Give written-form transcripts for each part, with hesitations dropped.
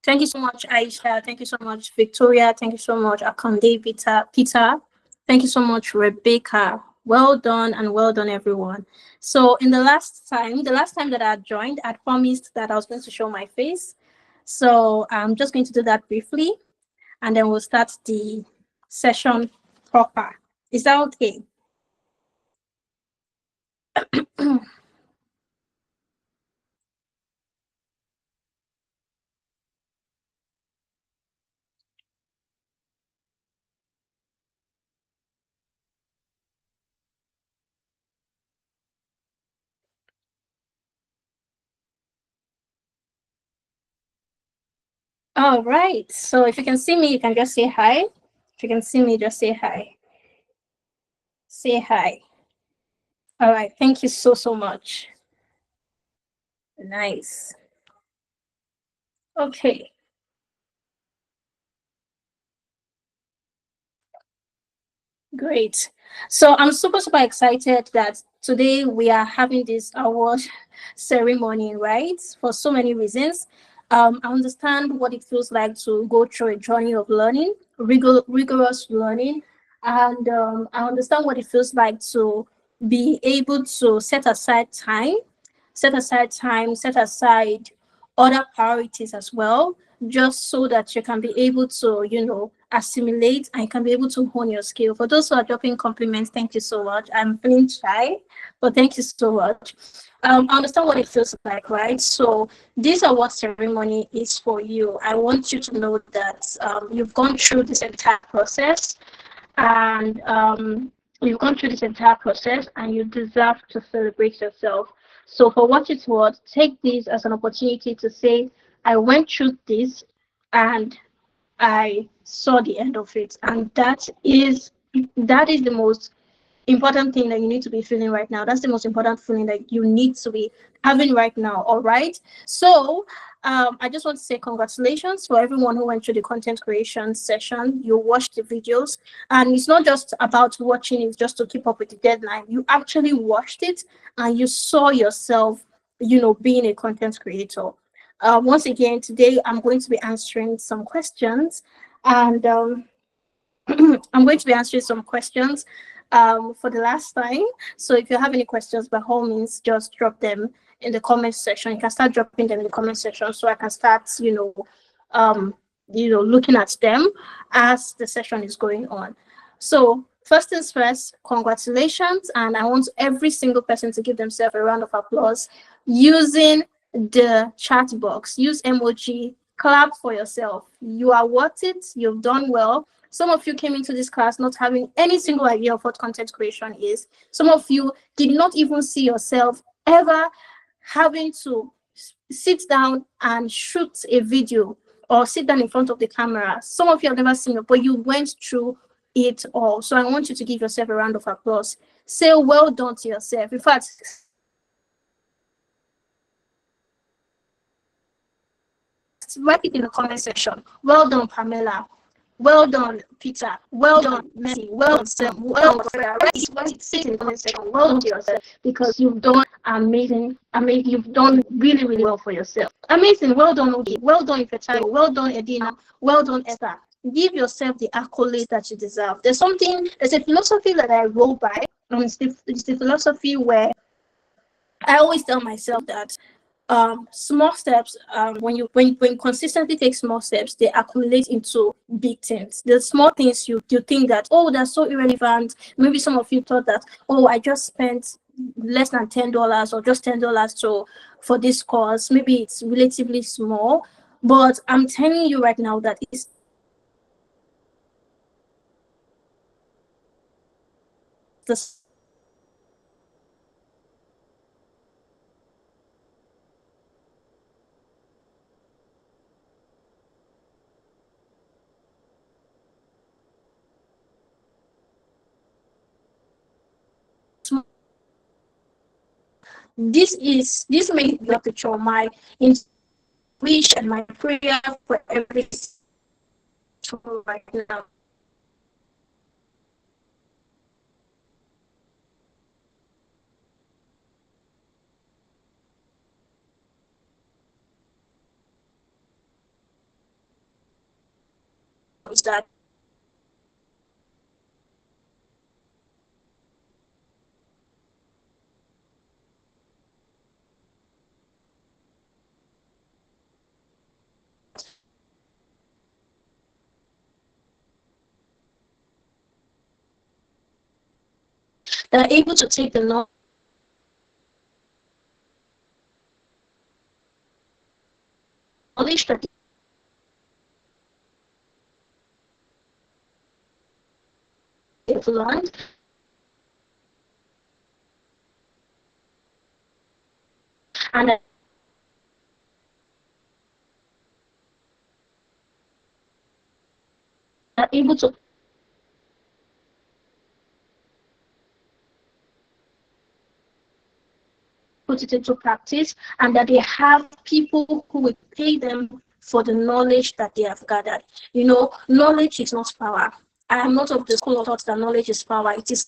Thank you so much, Aisha. Thank you so much, Victoria. Thank you so much, Akande Peter. Thank you so much, Rebecca. Well done and well done, everyone. So, the last time that I joined, I promised that I was going to show my face. So, I'm just going to do that briefly, and then we'll start the session proper. Is that okay? All right. So, if you can see me, you can just say hi. If you can see me, just say hi. Say hi. All right. Thank you so, so much. Nice. Okay, great. So I'm super, super excited that today we are having this award ceremony, right? For so many reasons. I understand what it feels like to go through a journey of learning, rigorous learning, and I understand what it feels like to be able to set aside other priorities as well, just so that you can be able to, assimilate and can be able to hone your skill. For those who are dropping compliments, thank you so much. I'm feeling shy, but thank you so much. I understand what it feels like, right? So this award ceremony is for you. I want you to know that you've gone through this entire process, and you deserve to celebrate yourself. So for what it's worth, take this as an opportunity to say, I went through this and I saw the end of it. And that is the most important thing that you need to be feeling right now. That's the most important feeling that you need to be having right now. All right. So I just want to say congratulations for everyone who went through the content creation session. You watched the videos, and it's not just about watching it just to keep up with the deadline. You actually watched it and you saw yourself, being a content creator. Once again, today I'm going to be answering some questions, and I'm going to be answering some questions for the last time. So if you have any questions, by all means, just drop them in the comment section. You can start dropping them in the comment section so I can start, looking at them as the session is going on. So first things first, congratulations, and I want every single person to give themselves a round of applause using the chat box. Use emoji, clap for yourself. You are worth it. You've done well. Some of you came into this class not having any single idea of what content creation is. Some of you did not even see yourself ever having to sit down and shoot a video or sit down in front of the camera. Some of you have never seen it, but you went through it all. So I want you to give yourself a round of applause. Say well done to yourself. In fact, write it in the comment section. Well done, Pamela. Well done, Peter. Well done, Messi. Well done, Sam. Well done, Freya. Write it, say it in the comment section. Well done to yourself, because you've done amazing. You've done really, really well for yourself. Amazing. Well done, Ogi. Well done, Ifechayo. Well done, Edina. Well done, Esther. Give yourself the accolades that you deserve. There's a philosophy that I roll by, and it's the philosophy where I always tell myself that small steps, when you consistently take small steps, they accumulate into big things. The small things you think that, oh, that's so irrelevant. Maybe some of you thought that, oh, I just spent less than $10 or just $10 for this course. Maybe it's relatively small, but I'm telling you right now that it's the this makes the picture my wish and my prayer for every right now. that they're able to take the knowledge that they've learned and are able to put it into practice, and that they have people who will pay them for the knowledge that they have gathered. You know, knowledge is not power. I am not of the school of thought that knowledge is power. It is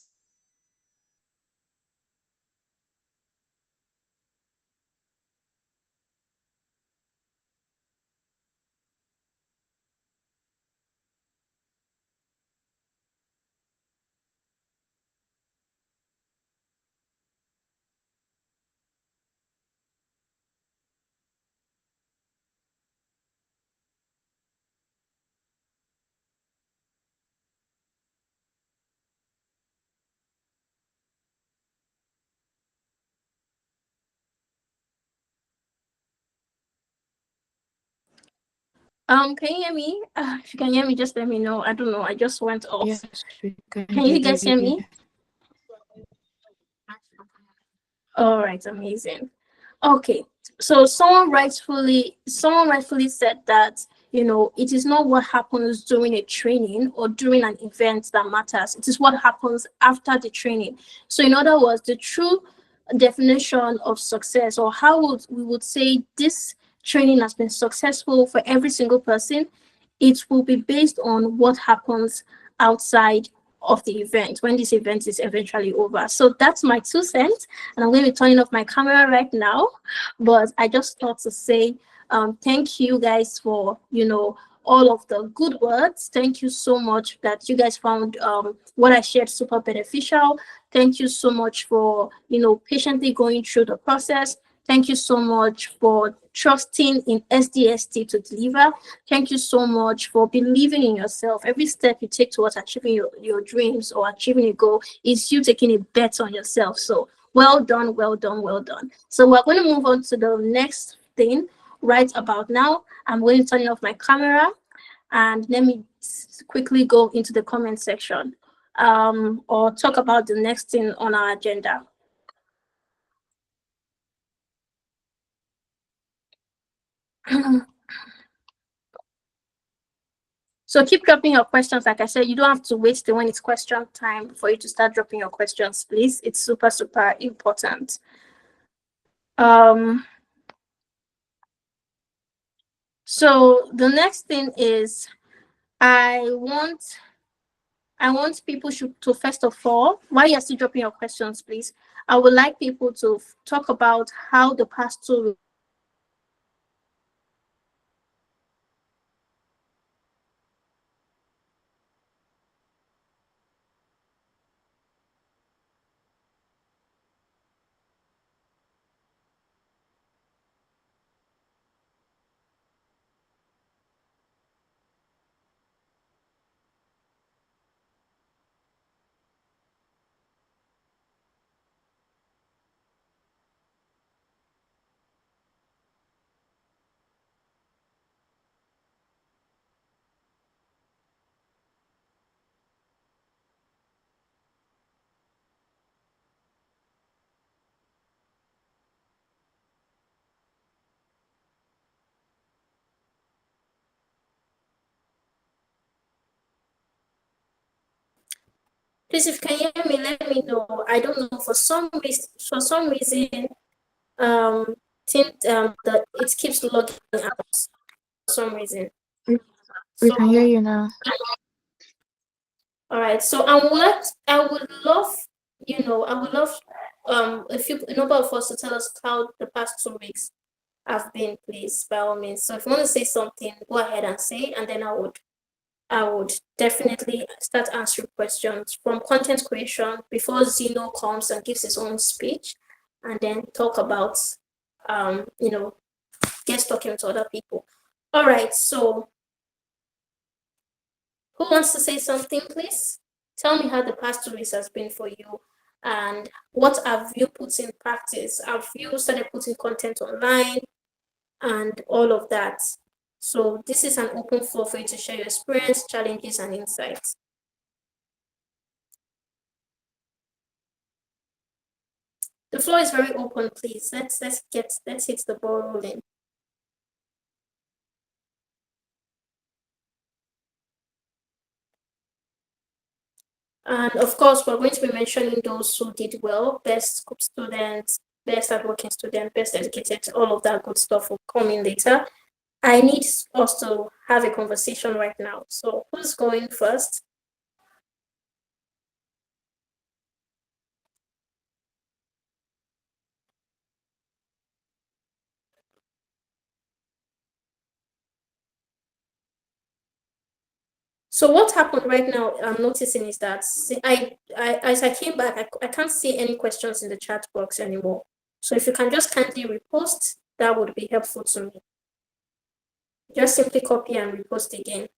can you hear me? If you can hear me, just let me know. I don't know. I just went off. Yes, we can you guys hear me? All right, amazing. Okay, so someone rightfully said that, you know, it is not what happens during a training or during an event that matters. It is what happens after the training. So in other words, the true definition of success, or how we would say this training has been successful for every single person, it will be based on what happens outside of the event when this event is eventually over. So that's my 2 cents, and I'm going to be turning off my camera right now. But I just thought to say thank you guys for, you know, all of the good words. Thank you so much that you guys found what I shared super beneficial. Thank you so much for, you know, patiently going through the process. Thank you so much for trusting in SDST to deliver. Thank you so much for believing in yourself. Every step you take towards achieving your dreams or achieving a goal is you taking a bet on yourself. So well done, well done, well done. So we're going to move on to the next thing right about now. I'm going to turn off my camera and let me quickly go into the comment section or talk about the next thing on our agenda. So keep dropping your questions. Like I said, you don't have to wait till when it's question time for you to start dropping your questions, please. It's super, super important. So the next thing is I want people to first of all, while you're still dropping your questions, please, I would like people to talk about how the past 2 Please, if you can hear me, let me know. I don't know, for some reason, it keeps logging out for some reason. We can hear you now. All right. So I would love, you know, a number of us to tell us how the past 2 weeks have been, please, by all means. So if you want to say something, go ahead and say, and then I would I would definitely start answering questions from content creation before Zeno comes and gives his own speech, and then talk about, you know, guest talking to other people. All right, so who wants to say something, please? Tell me how the past 2 weeks has been for you, and what have you put in practice? Have you started putting content online and all of that? So this is an open floor for you to share your experience, challenges, and insights. The floor is very open, please. Let's hit the ball rolling. And of course, we're going to be mentioning those who did well, best students, best hardworking student, best educated, all of that good stuff will come in later. I need us to have a conversation right now. So who's going first? So what happened right now, I'm noticing is that as I came back, I can't see any questions in the chat box anymore. So if you can just kindly repost, that would be helpful to me. Just simply copy and repost again,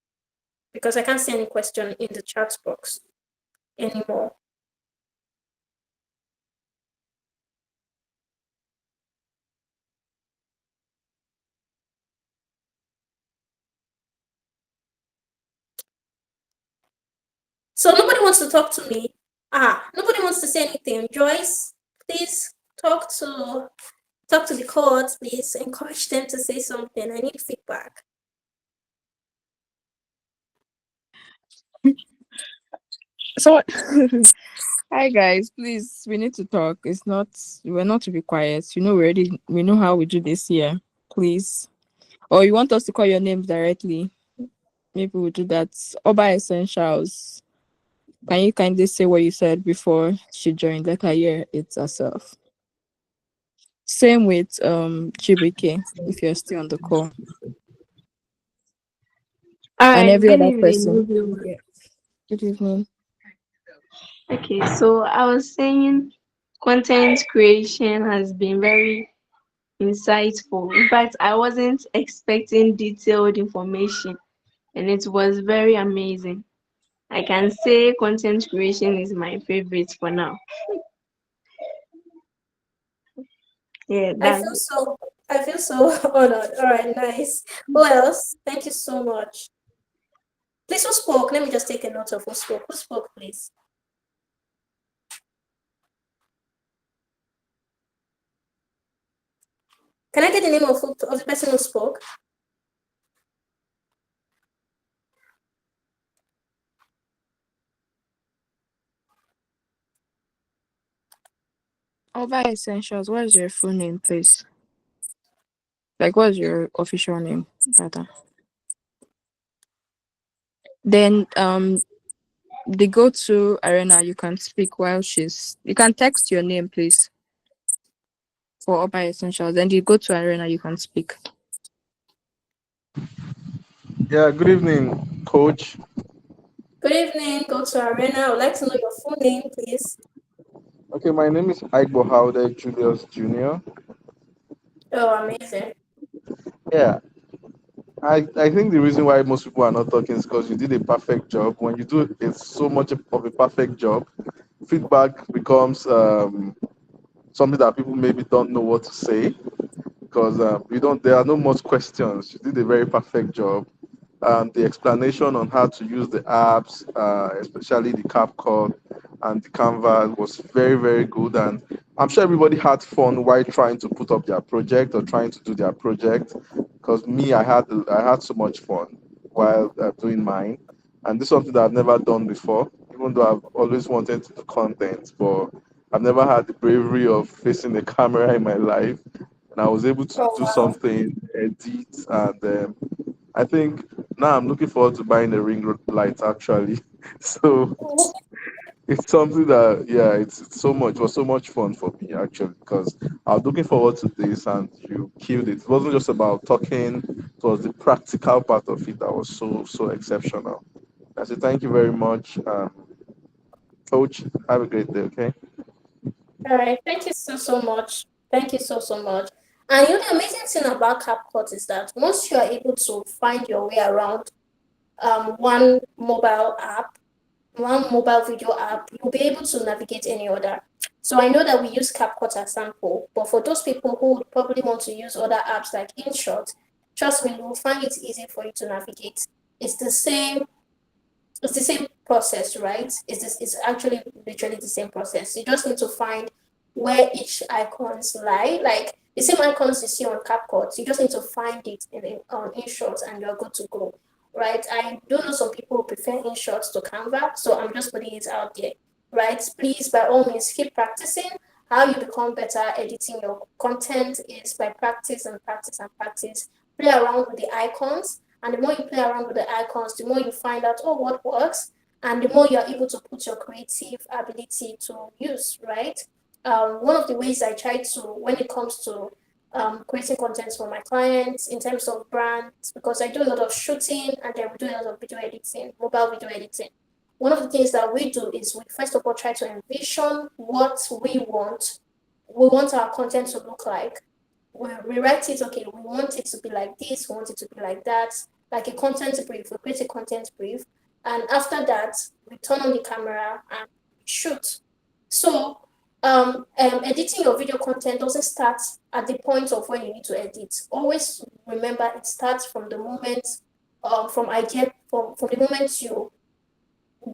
because I can't see any question in the chat box anymore. So nobody wants to talk to me. Nobody wants to say anything. Joyce, please talk to the court, please. Encourage them to say something. I need feedback. So, hi guys, please, we need to talk. We're not to be quiet. We know how we do this here. Please. Or you want us to call your names directly? Maybe we'll do that. Oba Essentials. Can you kindly say what you said before she joined? Let her hear it herself. Same with Chibike, if you're still on the call. All And right, every good other evening, person. everyone. Yeah. Good evening. Okay, so I was saying content creation has been very insightful. In fact, I wasn't expecting detailed information, and it was very amazing. I can say content creation is my favorite for now. Yeah, I that's feel it. so I feel so honored. All right, nice. Who else? Thank you so much. Please, who spoke? Let me just take a note of who spoke. Who spoke, please? Can I get the name of the person who spoke? Oba Essentials, what is your full name, please? Like, what's your official name, rather? Then, the go-to arena, you can speak while you can text your name, please, for Oba Essentials. Then the go-to arena, you can speak. Yeah, good evening, coach. Good evening, go to Arena. I would like to know your full name, please. Okay, my name is Igbo Howde Julius Jr. Oh, amazing. Yeah, I think the reason why most people are not talking is because you did a perfect job. When you do it's so much of a perfect job, feedback becomes something that people maybe don't know what to say because you don't. There are no much questions. You did a very perfect job. The explanation on how to use the apps, especially the CapCut and the Canva, was very, very good. And I'm sure everybody had fun while trying to put up their project or trying to do their project. Because me, I had so much fun while doing mine. And this is something that I've never done before, even though I've always wanted to do content, but I've never had the bravery of facing the camera in my life. And I was able to Oh, do wow. something, edit, and I think now I'm looking forward to buying a light actually. So it's something that yeah, it's so much. It was so much fun for me actually because I was looking forward to this and you killed it. It wasn't just about talking; it was the practical part of it that was so exceptional. I say thank you very much, Coach. Have a great day. Okay. All right. Thank you so much. Thank you so much. And the amazing thing about CapCut is that once you are able to find your way around one mobile app, one mobile video app, you'll be able to navigate any other. So I know that we use CapCut as sample, but for those people who would probably want to use other apps like InShot, trust me, you'll find it easy for you to navigate. It's the same it's the same process, right? It's actually literally the same process. You just need to find where each icons lie. Like the same icons you see on CapCut, you just need to find it on InShot and you're good to go. Right? I do know some people who prefer InShot to Canva, so I'm just putting it out there. Right? Please by all means keep practicing. How you become better editing your content is by practice and practice and practice. Play around with the icons, and the more you play around with the icons, the more you find out, oh, what works, and the more you're able to put your creative ability to use, right? One of the ways I try to, when it comes to creating content for my clients in terms of brands, because I do a lot of shooting and then we do a lot of video editing, mobile video editing. One of the things that we do is we first of all try to envision what we want our content to look like. We write it, okay, we want it to be like this, we want it to be like that, like a content brief. We create a content brief, and after that, we turn on the camera and shoot. So, editing your video content doesn't start at the point of when you need to edit. Always remember it starts from the moment, from the moment you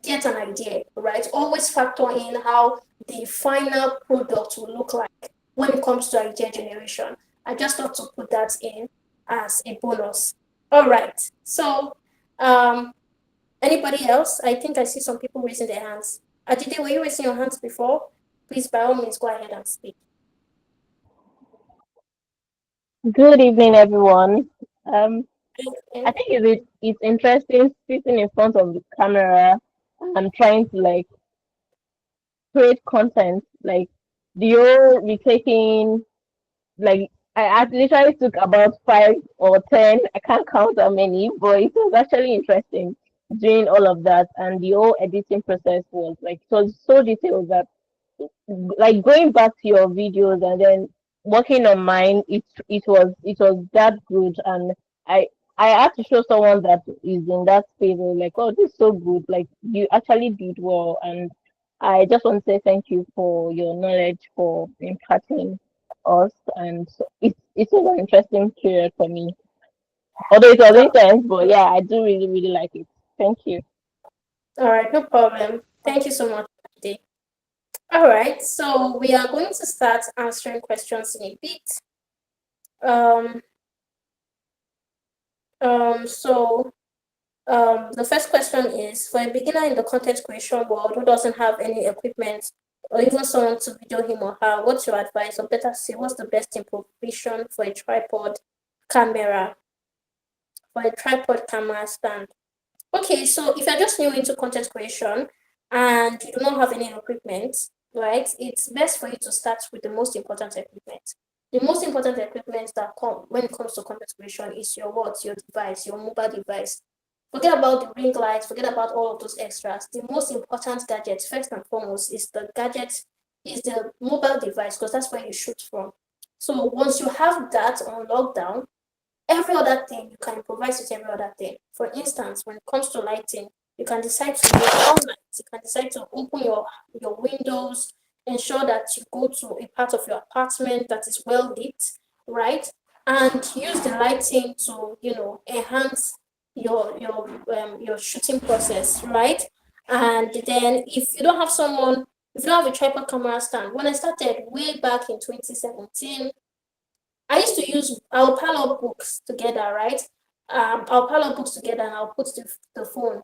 get an idea, right? Always factor in how the final product will look like when it comes to idea generation. I just thought to put that in as a bonus. All right. So, anybody else? I think I see some people raising their hands. Ajide, were you raising your hands before? Please, by all means, go ahead and speak. Good evening, everyone. I Okay. think it's interesting sitting in front of the camera and trying to like create content. Like the whole retaking, like I literally took about 5 or 10. I can't count how many, but it was actually interesting doing all of that, and the whole editing process was like it was so detailed that like going back to your videos and then working on mine, it was that good. And i I had to show someone that is in that space. They were like, oh, this is so good, like you actually did well. And I just want to say thank you for your knowledge, for imparting us. And so it was an interesting period for me, although it was Oh, intense. But yeah, I do really really like it. Thank you. all right, no problem. Thank you so much, Ajide. All right, so we are going to start answering questions in a bit. Um, so the first question is, for a beginner in the content creation world who doesn't have any equipment or even someone to video him or her, what's your advice? Or better say, what's the best improvisation camera, for a tripod camera stand? Okay, so if you're just new into content creation and you do not have any equipment, right, it's best for you to start with the most important equipment. The most important equipment that come when it comes to content creation is your what? Your device, your mobile device. Forget about the ring lights, forget about all of those extras. The most important gadget, first and foremost, is the mobile device, because that's where you shoot from. So once you have that on lockdown, every other thing you can improvise with every other thing. For instance, when it comes to lighting, you can decide to use all lights. You can decide to open your windows, ensure that you go to a part of your apartment that is well lit, right? And use the lighting to enhance your shooting process, right? And then if you don't have a tripod camera stand, when I started way back in 2017, I'll pile up books together, right? I'll pile up books together and I'll put the phone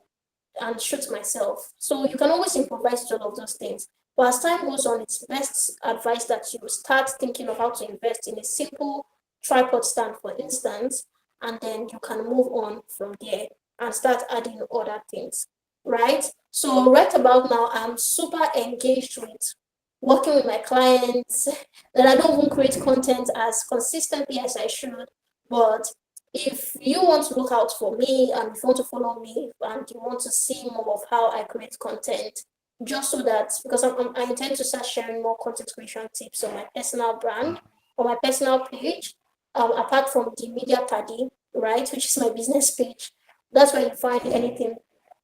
and shoot myself. So you can always improvise with all of those things. But as time goes on, it's best advice that you start thinking of how to invest in a simple tripod stand, for instance, and then you can move on from there and start adding other things, right? So right about now, I'm super engaged with working with my clients, that I don't even create content as consistently as I should, but if you want to look out for me and if you want to follow me and you want to see more of how I create content, just so that because I intend to start sharing more content creation tips on my personal brand or my personal page, apart from the media paddy, right, which is my business page. That's where you find anything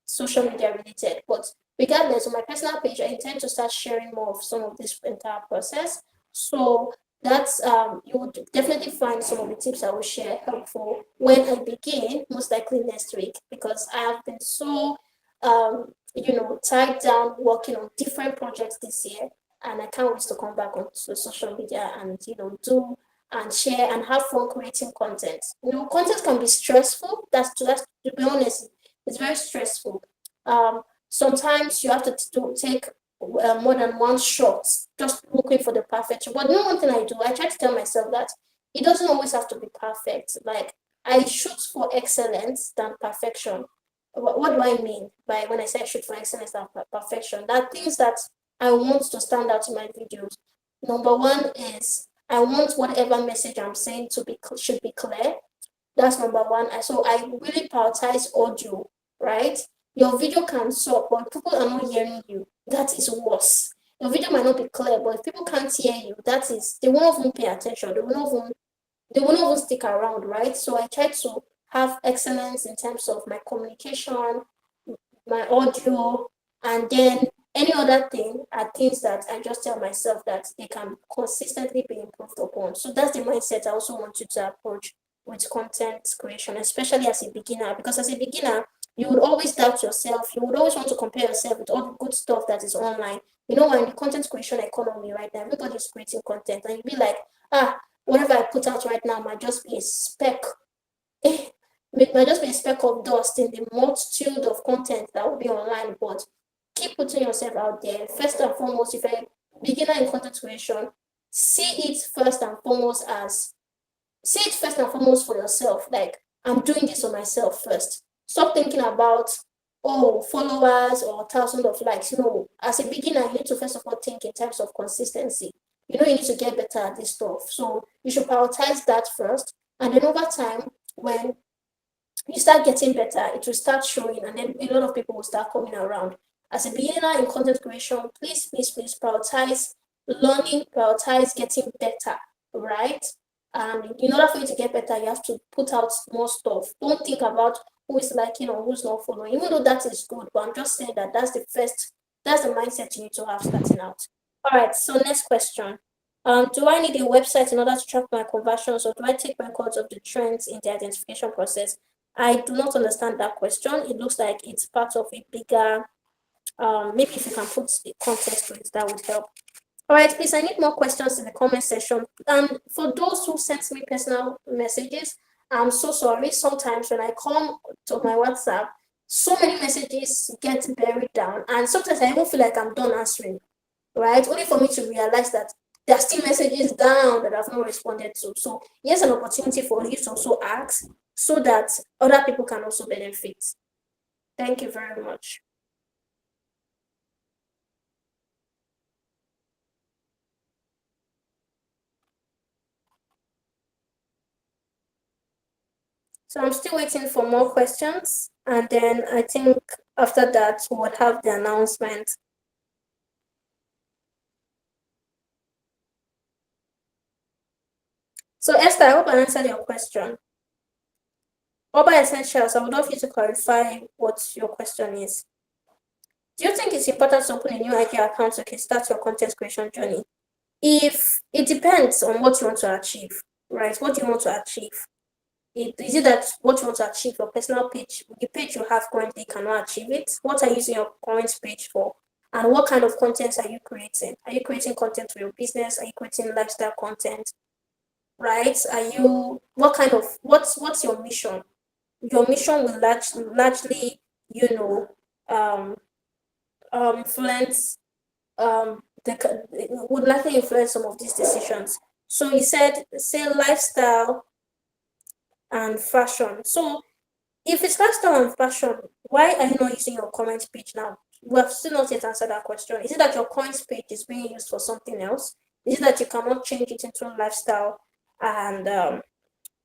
social media related. But regardless, on my personal page, I intend to start sharing more of some of this entire process. So that's you would definitely find some of the tips I will share helpful when I begin, most likely next week, because I have been so tied down working on different projects this year, and I can't wait to come back onto social media and do and share and have fun creating content. Content can be stressful. That's to be honest, it's very stressful. Sometimes you have to take more than one shot just looking for the perfect shot. But one thing I do, I try to tell myself that it doesn't always have to be perfect. Like I shoot for excellence than perfection. What do I mean by when I say I shoot for excellence than perfection? That are things that I want to stand out in my videos. Number one is I want whatever message I'm saying to be should be clear. That's number one. So I really prioritize audio, right? Your video can suck, but people are not hearing you. That is worse. Your video might not be clear, but if people can't hear you, they won't even pay attention. They will not even stick around, right? So I try to have excellence in terms of my communication, my audio, and then any other thing are things that I just tell myself that they can consistently be improved upon. So that's the mindset I also want you to approach with content creation, especially as a beginner, because as a beginner, you would always doubt yourself. You would always want to compare yourself with all the good stuff that is online. In the content creation economy right now, everybody's creating content, and you'd be like, whatever I put out right now might just be a speck. It might just be a speck of dust in the multitude of content that will be online, but keep putting yourself out there. First and foremost, if you're a beginner in content creation, see it first and foremost for yourself. Like, I'm doing this for myself first. Stop thinking about, followers or thousands of likes. No, as a beginner, you need to first of all think in terms of consistency. You need to get better at this stuff. So you should prioritize that first. And then over time, when you start getting better, it will start showing, and then a lot of people will start coming around. As a beginner in content creation, please, please, please prioritize learning, prioritize getting better, right? And in order for you to get better, you have to put out more stuff. Don't think about who is liking or who's not following, even though that is good. But I'm just saying that that's the mindset you need to have starting out. All right, so next question. Do I need a website in order to track my conversions, or do I take records of the trends in the identification process? I do not understand that question. It looks like it's part of a bigger, maybe if you can put the context to it, that would help. All right, please, I need more questions in the comment section. For those who sent me personal messages, I'm so sorry. Sometimes when I come to my WhatsApp, so many messages get buried down, and sometimes I even feel like I'm done answering, right? Only for me to realize that there are still messages down that I've not responded to. So here's an opportunity for you to also ask so that other people can also benefit. Thank you very much. So I'm still waiting for more questions, and then I think after that we'll have the announcement. So Esther, I hope I answered your question. Oba Essentials, I would love you to clarify what your question is. Do you think it's important to open a new IG account to kickstart your content creation journey? If it depends on what you want to achieve, right? What do you want to achieve? Is it that what you want to achieve, your personal page, the page you have currently cannot achieve it? What are you using your current page for? And what kind of content are you creating? Are you creating content for your business? Are you creating lifestyle content? Right? What's your mission? Your mission will largely, influence would likely influence some of these decisions. So you said, say lifestyle and fashion. So if it's lifestyle and fashion, why are you not using your current page now? We have still not yet answered that question. Is it that your current page is being used for something else? Is it that you cannot change it into lifestyle and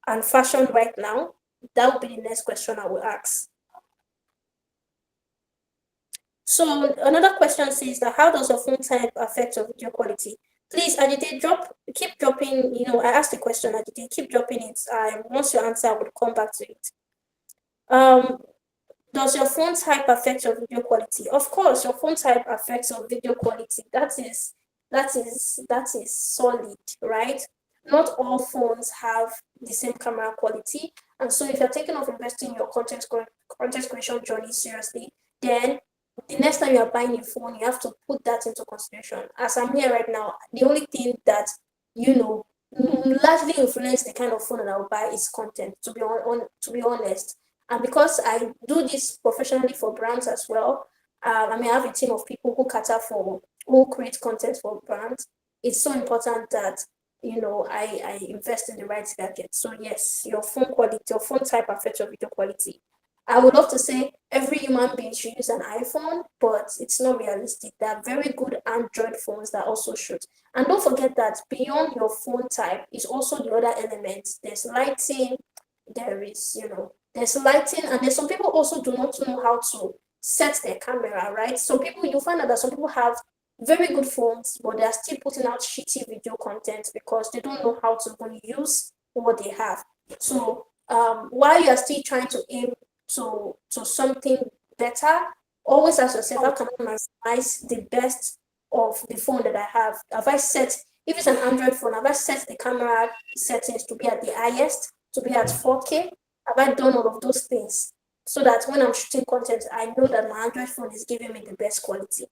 and fashion right now? That would be the next question I will ask. So another question says that how does your phone type affect your video quality? Please, Aditi, keep dropping. I asked the question, Aditi, keep dropping it. Once you answer, I would come back to it. Um, does your phone type affect your video quality? Of course, your phone type affects your video quality. That is solid, right? Not all phones have the same camera quality, and so if you're taking off investing in your content creation journey seriously, then the next time you're buying a phone, you have to put that into consideration. As I'm here right now, the only thing that you know largely influence the kind of phone that I'll buy is content. To be honest, and because I do this professionally for brands as well, I have a team of people who create content for brands. It's so important that I invest in the right gadget. So yes, your phone quality, your phone type affects your video quality. I would love to say every human being should use an iPhone, but it's not realistic. There are very good Android phones that also shoot. And don't forget that beyond your phone type is also the other elements. There's lighting, there's lighting, and there's some people also do not know how to set their camera, right? Some people, you find out that some people have very good phones, but they're still putting out shitty video content because they don't know how to even use what they have. So while you're still trying to aim to something better, always ask yourself, how can I maximize the best of the phone that I have? Have I set, if it's an Android phone, have I set the camera settings to be at the highest, to be at 4K? Have I done all of those things so that when I'm shooting content, I know that my Android phone is giving me the best quality?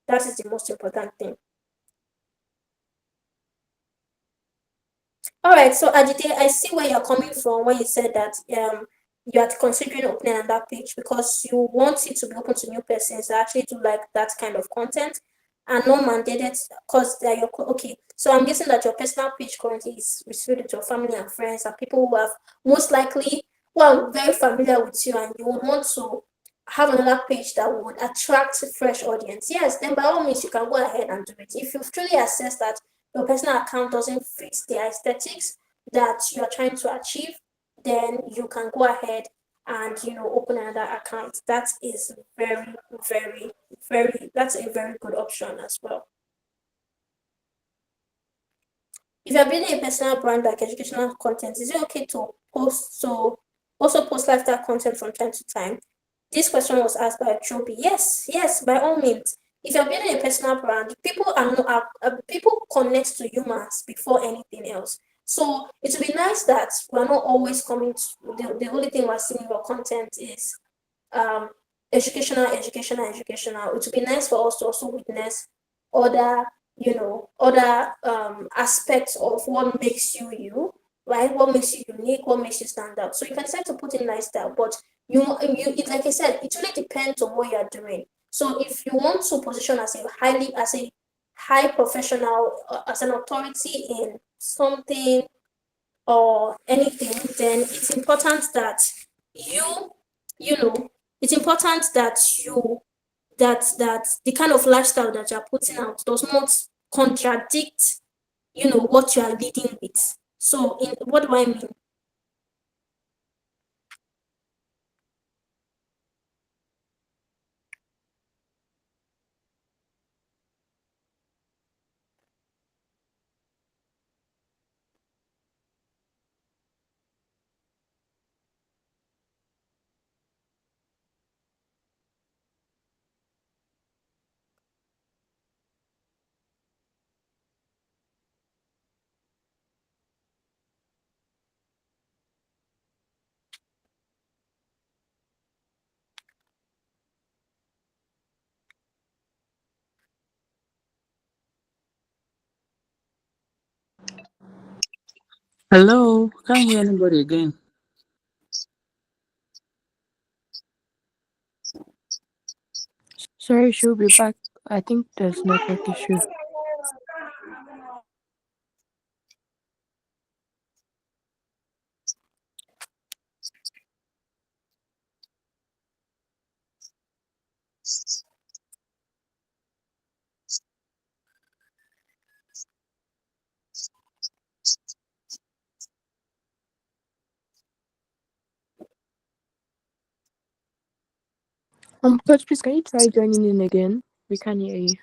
That is the most important thing. All right, so Ajite, I see where you're coming from when you said that you are considering opening another page because you want it to be open to new persons that actually do like that kind of content and not mandated because they're your okay. So I'm guessing that your personal page currently is restricted to your family and friends and people who have most likely very familiar with you, and you would want to have another page that would attract a fresh audience. Yes, then by all means you can go ahead and do it. If you've truly assessed that your personal account doesn't fit the aesthetics that you are trying to achieve, then you can go ahead and open another account. That is very, very, very, that's a very good option as well. If you're building a personal brand like educational content, is it okay to also post lifestyle content from time to time? This question was asked by Chobi. Yes, yes, by all means. If you're building a personal brand, people connect to humans before anything else. So it would be nice that we're not always coming to the only thing we're seeing in your content is um educational, educational, educational. It would be nice for us to also witness other, other aspects of what makes you you, right? What makes you unique, what makes you stand out. So you can decide to put in lifestyle, but like I said, it really depends on what you're doing. So if you want to position as a high professional, as an authority in something or anything, then it's important that you, you know, it's important that that the kind of lifestyle that you're putting out does not contradict, what you are leading with. So, in what do I mean? Hello, can't hear anybody again. Sorry, she'll be back. I think there's network issue. Coach, please can you try joining in again? We can't hear you.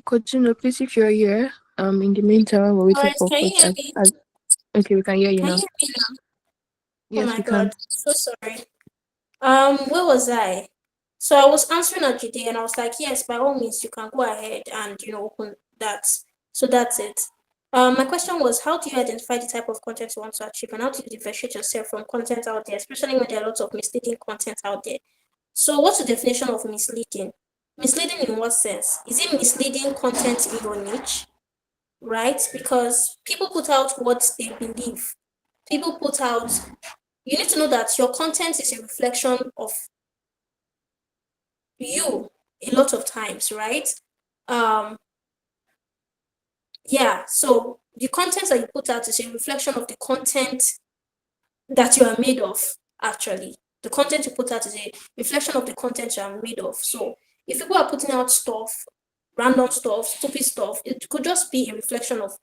Coach, please, if you're here, in the meantime, we're waiting Alright, for can you Coach. hear me? Okay, we can hear you Can you now. hear me now? Oh Yes, my we can. god, so sorry. Where was I? So I was answering Ajide and I was like, yes, by all means, you can go ahead and open that. So that's it. My question was, how do you identify the type of content you want to achieve, and how do you differentiate yourself from content out there, especially when there are lots of misleading content out there? So, what's the definition of misleading? Misleading in what sense? Is it misleading content in your niche, right? Because people put out what they believe. People put out, you need to know that your content is a reflection of you a lot of times, right? Um, yeah, so the content that you put out is a reflection of the content that you are made of, actually. The content you put out is a reflection of the content you are made of. So if people are putting out stuff, random stuff, stupid stuff, it could just be a reflection of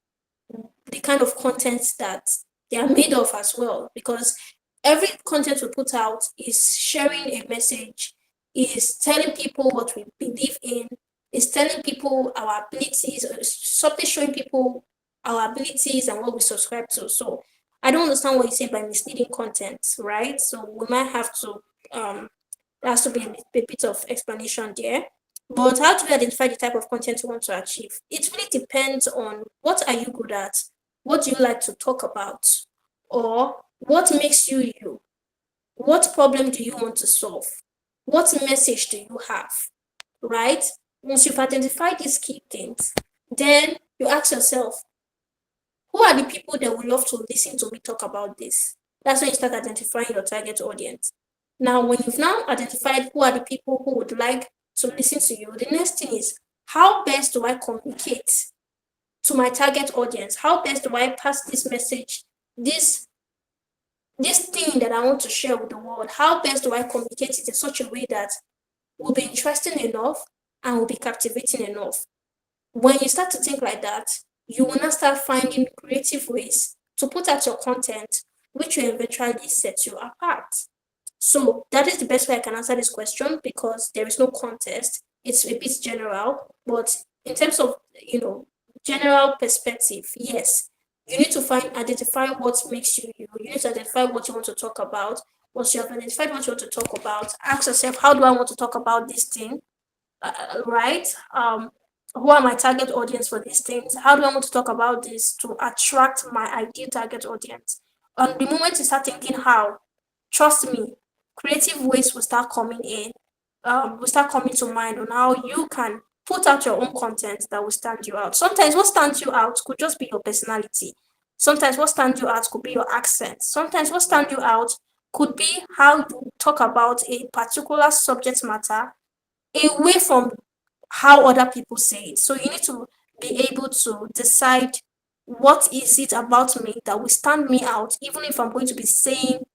the kind of content that they are made of as well, because every content we put out is sharing a message, is telling people what we believe in, is telling people our abilities, something showing people our abilities and what we subscribe to. So I don't understand what you say by misleading content, right? So we might have to there has to be a bit of explanation there. But how do you identify the type of content you want to achieve? It really depends on what are you good at, what do you like to talk about, or what makes you you? What problem do you want to solve? What message do you have? Right? Once you've identified these key things, then you ask yourself, who are the people that would love to listen to me talk about this? That's when you start identifying your target audience. Now, when you've now identified who are the people who would like to listen to you, the next thing is, how best do I communicate to my target audience? How best do I pass this message, this thing that I want to share with the world? How best do I communicate it in such a way that will be interesting enough and will be captivating enough? When you start to think like that, you will now start finding creative ways to put out your content, which will eventually set you apart. So that is the best way I can answer this question, because there is no contest. It's a bit general, but in terms of general perspective, yes, you need to identify what makes you you. You need to identify what you want to talk about. Once you have identified what you want to talk about, ask yourself, how do I want to talk about this thing? Right? Who are my target audience for these things? How do I want to talk about this to attract my ideal target audience? And the moment you start thinking how, trust me, creative ways will start coming in, will start coming to mind on how you can put out your own content that will stand you out. Sometimes what stands you out could just be your personality. Sometimes what stands you out could be your accent. Sometimes what stands you out could be how you talk about a particular subject matter away from how other people say it. So you need to be able to decide, what is it about me that will stand me out, even if I'm going to be saying,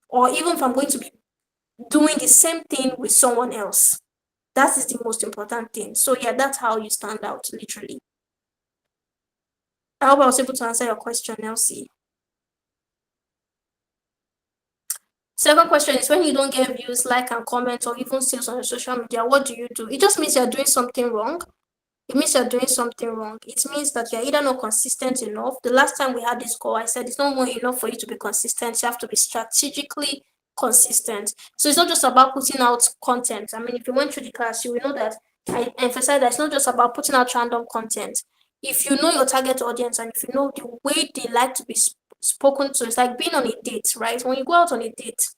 or even if I'm going to be doing the same thing with someone else. That is the most important thing. So yeah, that's how you stand out, literally. I hope I was able to answer your question, Elsie. Second question is, when you don't get views, like and comment, or even sales on your social media, what do you do? It just means you're doing something wrong. It means you're doing something wrong. It means that you're either not consistent enough. The last time we had this call, I said it's not more enough for you to be consistent. You have to be strategically consistent. So it's not just about putting out content. I mean, if you went through the class, you will know that I emphasize that it's not just about putting out random content. If you know your target audience and if you know the way they like to be spoken to, it's like being on a date, right? When you go out on a date,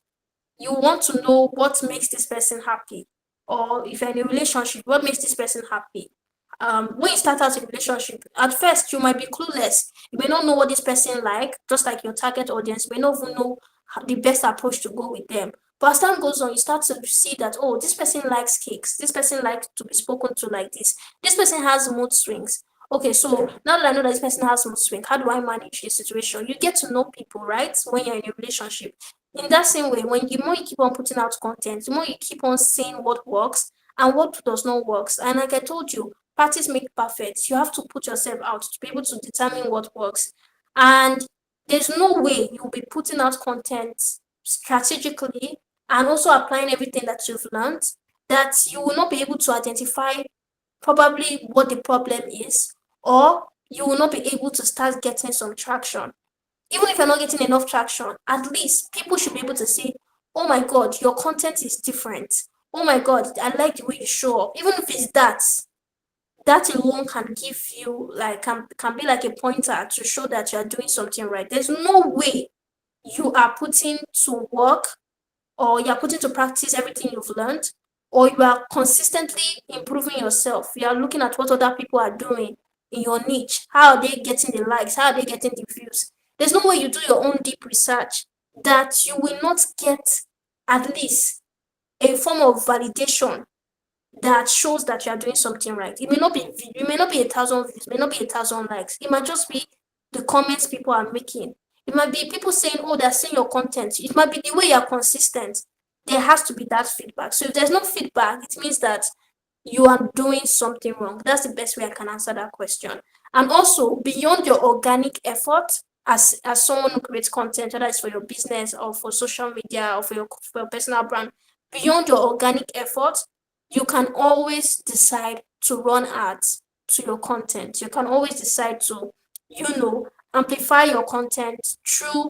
you want to know what makes this person happy, or if you're in a relationship, what makes this person happy. When you start out a relationship, at first you might be clueless. You may not know what this person like, just like your target audience. You may not even know the best approach to go with them. But as time goes on, you start to see that, oh, this person likes cakes. This person likes to be spoken to like this. This person has mood swings. Okay, so now that I know that this person has mood swing, how do I manage this situation? You get to know people, right? When you're in a relationship. In that same way, when the more you keep on putting out content, the more you keep on seeing what works and what does not work. And like I told you, practice make perfect. You have to put yourself out to be able to determine what works. And there's no way you'll be putting out content strategically and also applying everything that you've learned that you will not be able to identify probably what the problem is, or you will not be able to start getting some traction. Even if you're not getting enough traction, at least people should be able to say, oh my God, your content is different. Oh my God, I like the way you show up. Even if it's that, that alone can give you like can be like a pointer to show that you're doing something right. There's no way you are putting to work or you're putting to practice everything you've learned, or you are consistently improving yourself. You are looking at what other people are doing in your niche. How are they getting the likes? How are they getting the views? There's no way you do your own deep research that you will not get at least a form of validation that shows that you are doing something right. It may not be 1,000 views, it may not be 1,000 likes. It might just be the comments people are making. It might be people saying, oh, they're seeing your content. It might be the way you're consistent. There has to be that feedback. So if there's no feedback, it means that you are doing something wrong. That's the best way I can answer that question. And also, beyond your organic effort as someone who creates content, whether it's for your business or for social media or for your personal brand, beyond your organic effort, you can always decide to run ads to your content. You can always decide to, amplify your content through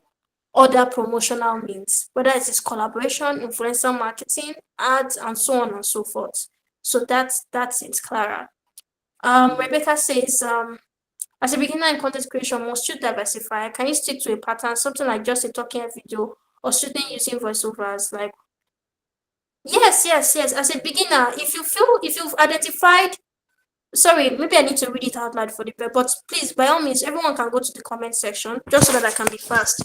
other promotional means, whether it is collaboration, influencer marketing, ads, and so on and so forth. So that's it, Clara. Rebecca says, as a beginner in content creation, must you diversify? Can you stick to a pattern, something like just a talking head video or shooting using voiceovers? Like, yes. As a beginner, if you've identified, sorry, maybe I need to read it out loud for the but please, by all means, everyone can go to the comment section just so that I can be fast.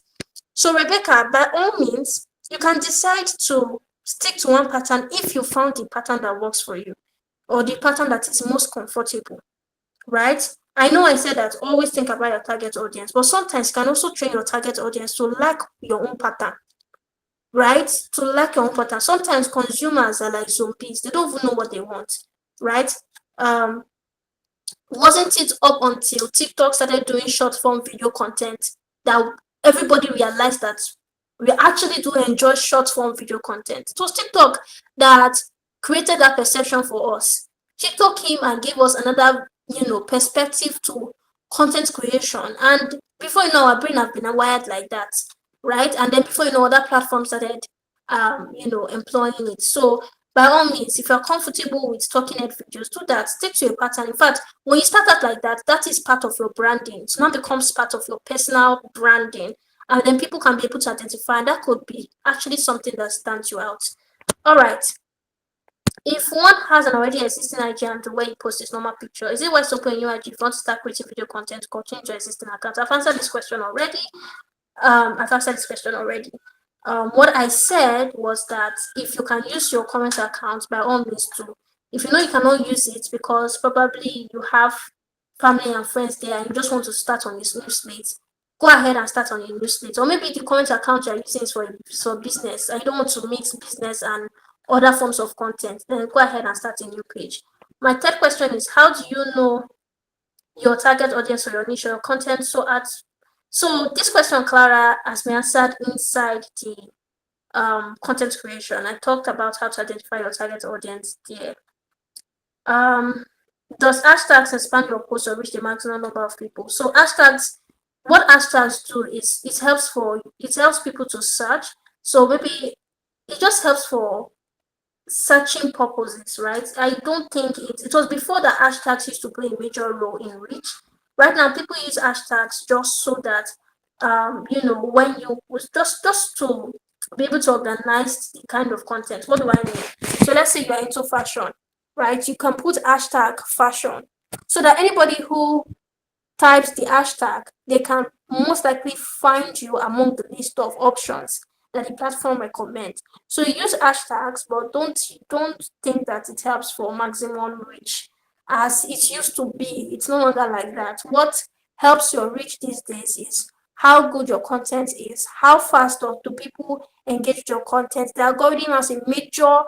So Rebecca, by all means, you can decide to stick to one pattern if you found the pattern that works for you or the pattern that is most comfortable, right? I know I said that always think about your target audience, but sometimes you can also train your target audience to like your own pattern, right? To like your own pattern. Sometimes consumers are like zombies. They don't even know what they want, right? Wasn't it up until TikTok started doing short form video content that everybody realized that we actually do enjoy short form video content? It was TikTok that created that perception for us. TikTok came and gave us another, perspective to content creation. And before you know, our brain have been wired like that, right? And then before you know, other platforms started, employing it. So by all means, if you're comfortable with talking head videos, do that. Stick to a pattern. In fact, when you start out like that, that is part of your branding. It now becomes part of your personal branding. And then people can be able to identify, and that could be actually something that stands you out. All right. If one has an already existing IG and the way you post his normal picture, is it worth opening your IG if you want to start creating video content, continue to existing account? I've answered this question already. What I said was that if you can use your comment account, by all means do. If you know you cannot use it because probably you have family and friends there and you just want to start on this new slate, go ahead and start on your new slate. Or maybe the comment account you're using is for business and you don't want to mix business and other forms of content, then go ahead and start a new page. My third question is, how do you know your target audience or your niche or your content? So this question, Clara, has been answered inside the content creation. I talked about how to identify your target audience there. Does hashtags expand your post or reach the maximum number of people? So hashtags, what hashtags do is it helps people to search. So maybe it just helps for searching purposes, right? I don't think it was before that hashtags used to play a major role in reach. Right now, people use hashtags just so that when you just to be able to organize the kind of content. What do I mean? So let's say you're into fashion, right? You can put hashtag fashion so that anybody who types the hashtag, they can most likely find you among the list of options that the platform recommends. So you use hashtags, but don't think that it helps for maximum reach as it used to be. It's no longer like that. What helps your reach these days is how good your content is, how fast do people engage with your content. The algorithm has a major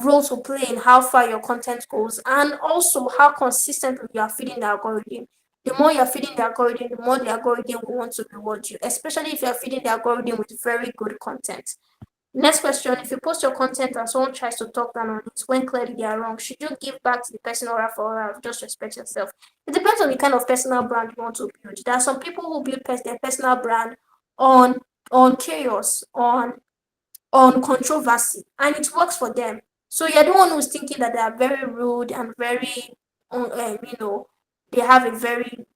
role to play in how far your content goes, and also how consistently you are feeding the algorithm. The more you're feeding the algorithm, the more the algorithm will want to reward you, especially if you're feeding the algorithm with very good content. Next question: if you post your content and someone tries to talk down on it when clearly they are wrong, should you give back to the person or for or just respect yourself? It depends on the kind of personal brand you want to build. There are some people who build their personal brand on chaos, on controversy, and it works for them. So you're the one who's thinking that they are very rude and very, they have a very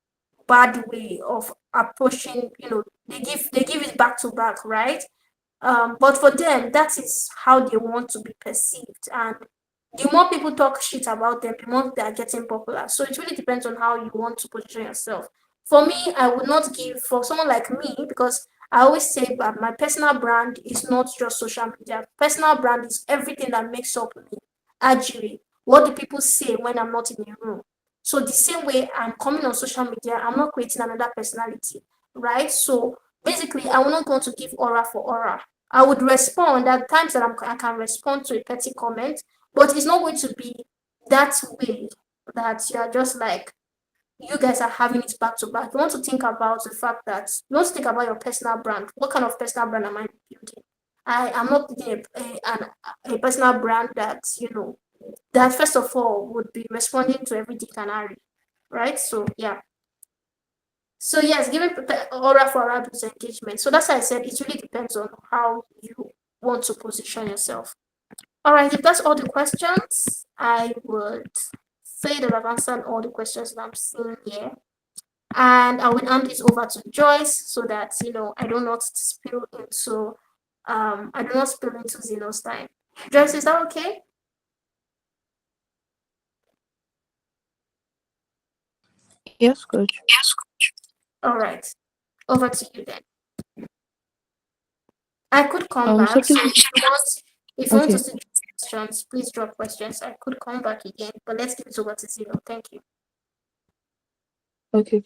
bad way of approaching. They give it back to back, right? But for them, that is how they want to be perceived, and the more people talk shit about them, the more they are getting popular. So it really depends on how you want to position yourself. For me, I would not give for someone like me, because I always say that my personal brand is not just social media. Personal brand is everything that makes up me. Actually, what do people say when I'm not in the room? So the same way I'm coming on social media, I'm not creating another personality, right? So basically, I will not going to give aura for aura. I would respond at times that I can respond to a petty comment, but it's not going to be that way that you're just like, you guys are having it back to back. You want to think about the fact that you want to think about your personal brand. What kind of personal brand am I building? I am not building a personal brand that, that first of all would be responding to every dick and Harry, right? So, yeah. So, yes, giving aura for aura builds engagement. So, that's why I said it really depends on how you want to position yourself. All right, if that's all the questions, I would say that I've answered all the questions that I'm seeing here. And I will hand this over to Joyce so that I do not spill into Zeno's time. Joyce, is that okay? Yes, coach. All right, over to you then. I could come So back. So please, if you want to okay, see questions, please drop questions. I could come back again, but let's give it over to Zeno. Thank you. okay.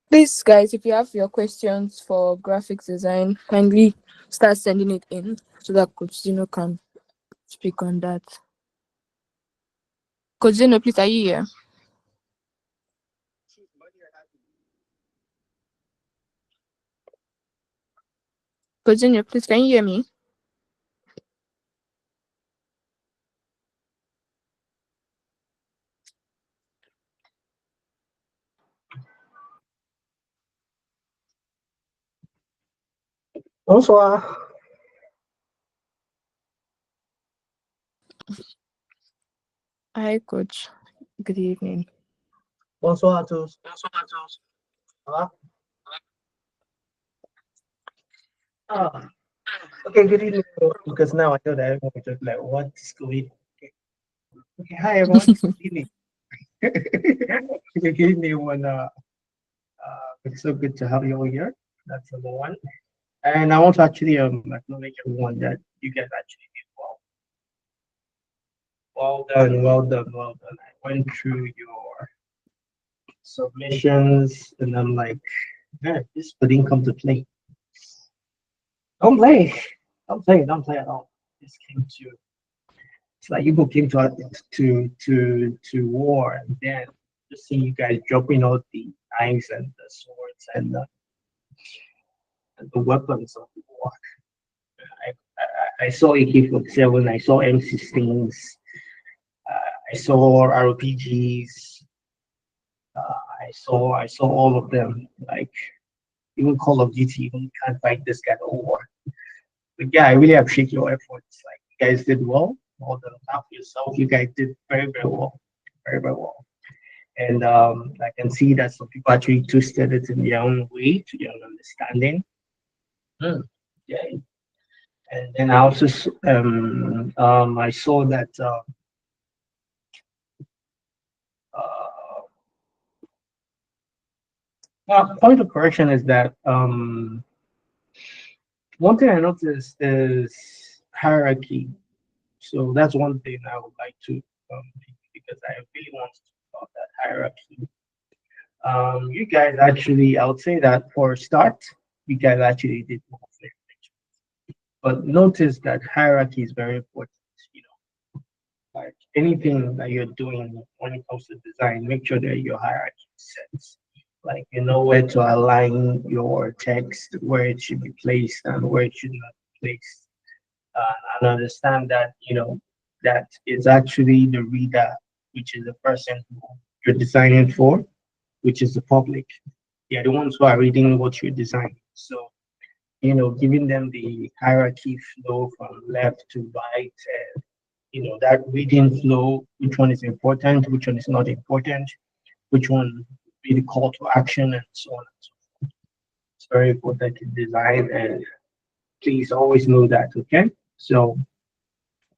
Please, guys, if you have your questions for graphics design, kindly start sending it in so that Coach Zeno can speak on that. Coach Zeno, please, are you here? Coach Zeno, please, can you hear me? Bonsoir. Hi, Coach. Good evening. Bonsoir à tous. Ça va? Ah, okay, good evening, because now I know that everyone is just like, what is going on? Okay, hi everyone. Good evening. Good evening, everyone. It's so good to have you all here. That's number one. And I want to actually acknowledge everyone that you guys actually did well. Well done, well done, well done. I went through your submissions and I'm like, man, this didn't come to play. Don't play. Don't play at all. This came to it's like you came to war and then just see you guys dropping out the knives and the swords and the weapons of war. I saw AK-47, I saw M16s, I saw RPGs, I saw all of them. Like even Call of Duty, even you can't fight this guy no more. But yeah, I really appreciate your efforts. Like you guys did well. All the top yourself, you guys did very very well, very very well. And I can see that some people actually twisted it in their own way to their own understanding. Hmm. Yeah. And then I also I saw that uh, point of correction is that one thing I noticed is hierarchy. So that's one thing I would like to because I really want to talk about that hierarchy. You guys actually, I would say that for a start, you guys actually did well. But notice that hierarchy is very important. You know, like anything that you're doing when it comes to design, make sure that your hierarchy sets. Like you know where to align your text, where it should be placed, and where it should not be placed. And understand that that is actually the reader, which is the person who you're designing for, which is the public. They're the ones who are reading what you're designing. So giving them the hierarchy flow from left to right, and that reading flow, which one is important, which one is not important, which one be the call to action, and so on and so forth. It's very important to design, and please always know that. Okay, so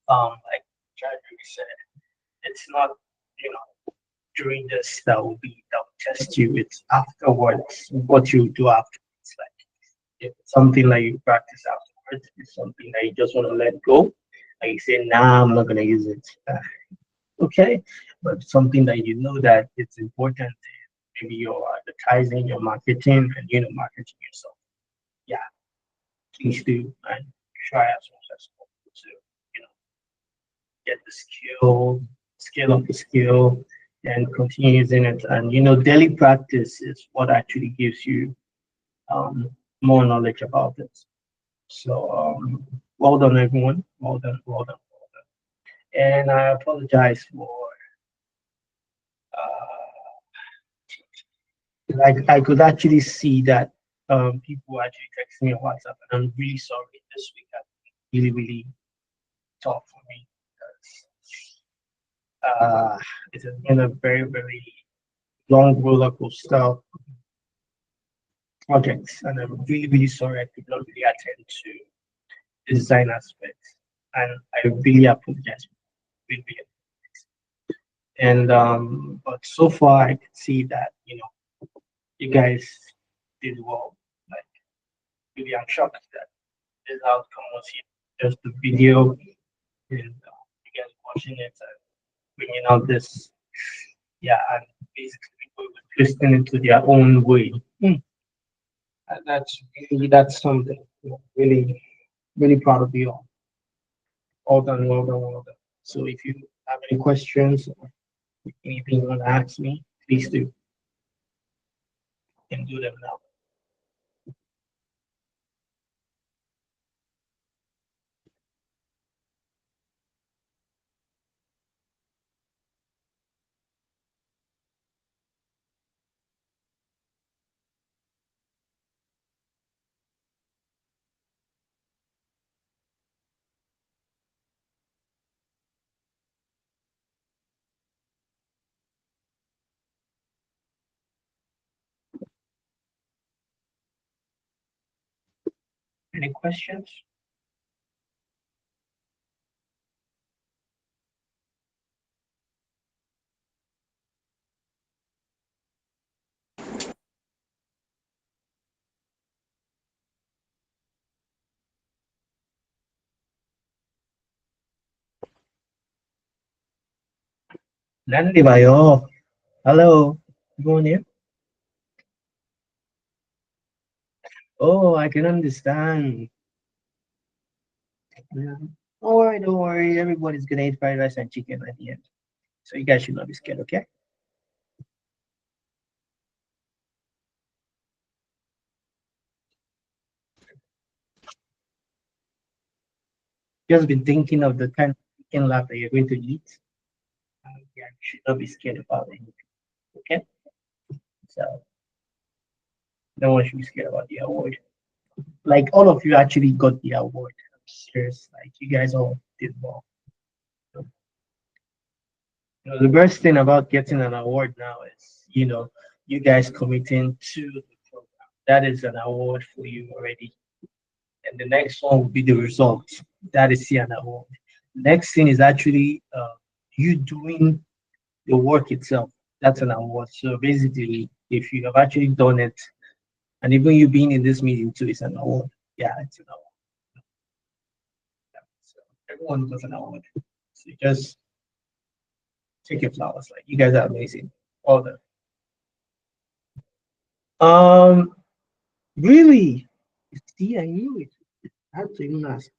like Chadwick said, it's not you know during this that will test you. It's afterwards what you do afterwards. Like if it's something that you practice afterwards, it's something that you just want to let go. Like you say, nah, I'm not gonna use it. Okay, but something that you know that it's important. Maybe your advertising, your marketing, and marketing yourself. Yeah, please do and try as much as possible to you know get the skill of the skill, and continue using it. And daily practice is what actually gives you um, more knowledge about it. So well done, everyone. Well done, well done, well done. And I apologize for I could actually see that people actually text me on WhatsApp, and I'm really sorry. This week has been really, really tough for me because it has been a very, very long roller coaster project, and I'm really, really sorry I could not really attend to the design aspect, and I really apologize. Really, really and but so far I could see that you guys did well. Like really, I'm shocked that this outcome was here. Just the video and you guys watching it and bringing out this, yeah, and basically people were twisting into their own way. And that's something. Really, really proud of you all. All done, well done, well done. So if you have any questions or anything you want to ask me, please do and do them now. Any questions? Nandi Bayo. Hello. Go on here. Oh, I can understand. Yeah. Don't worry, don't worry. Everybody's gonna eat fried rice and chicken at the end. So you guys should not be scared, okay? just been thinking of the kind of chicken lab that you're going to eat, yeah, you should not be scared about anything. Okay, so no one should be scared about the award. Like all of you actually got the award. I'm serious. Like you guys all did well. So, the best thing about getting an award now is, you guys committing to the program. That is an award for you already. And the next one will be the result. That is an award. Next thing is actually you doing the work itself. That's an award. So basically, if you have actually done it, and even you being in this meeting too is an award. Yeah, it's an award. Yeah. So everyone does an award. So just take your flowers. Like you guys are amazing. All the um really. See, I knew it. I had to even ask.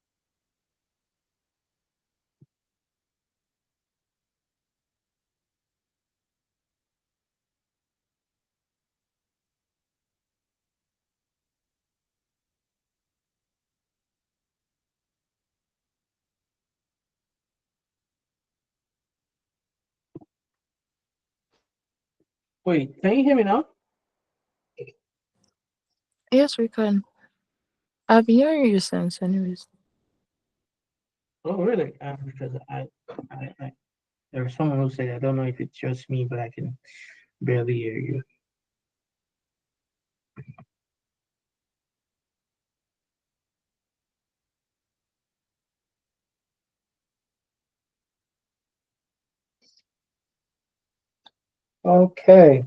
Wait, can you hear me now? Yes, we can. I've been hearing you since, anyways. Oh, really? Because there was someone who said, I don't know if it's just me, but I can barely hear you. Okay.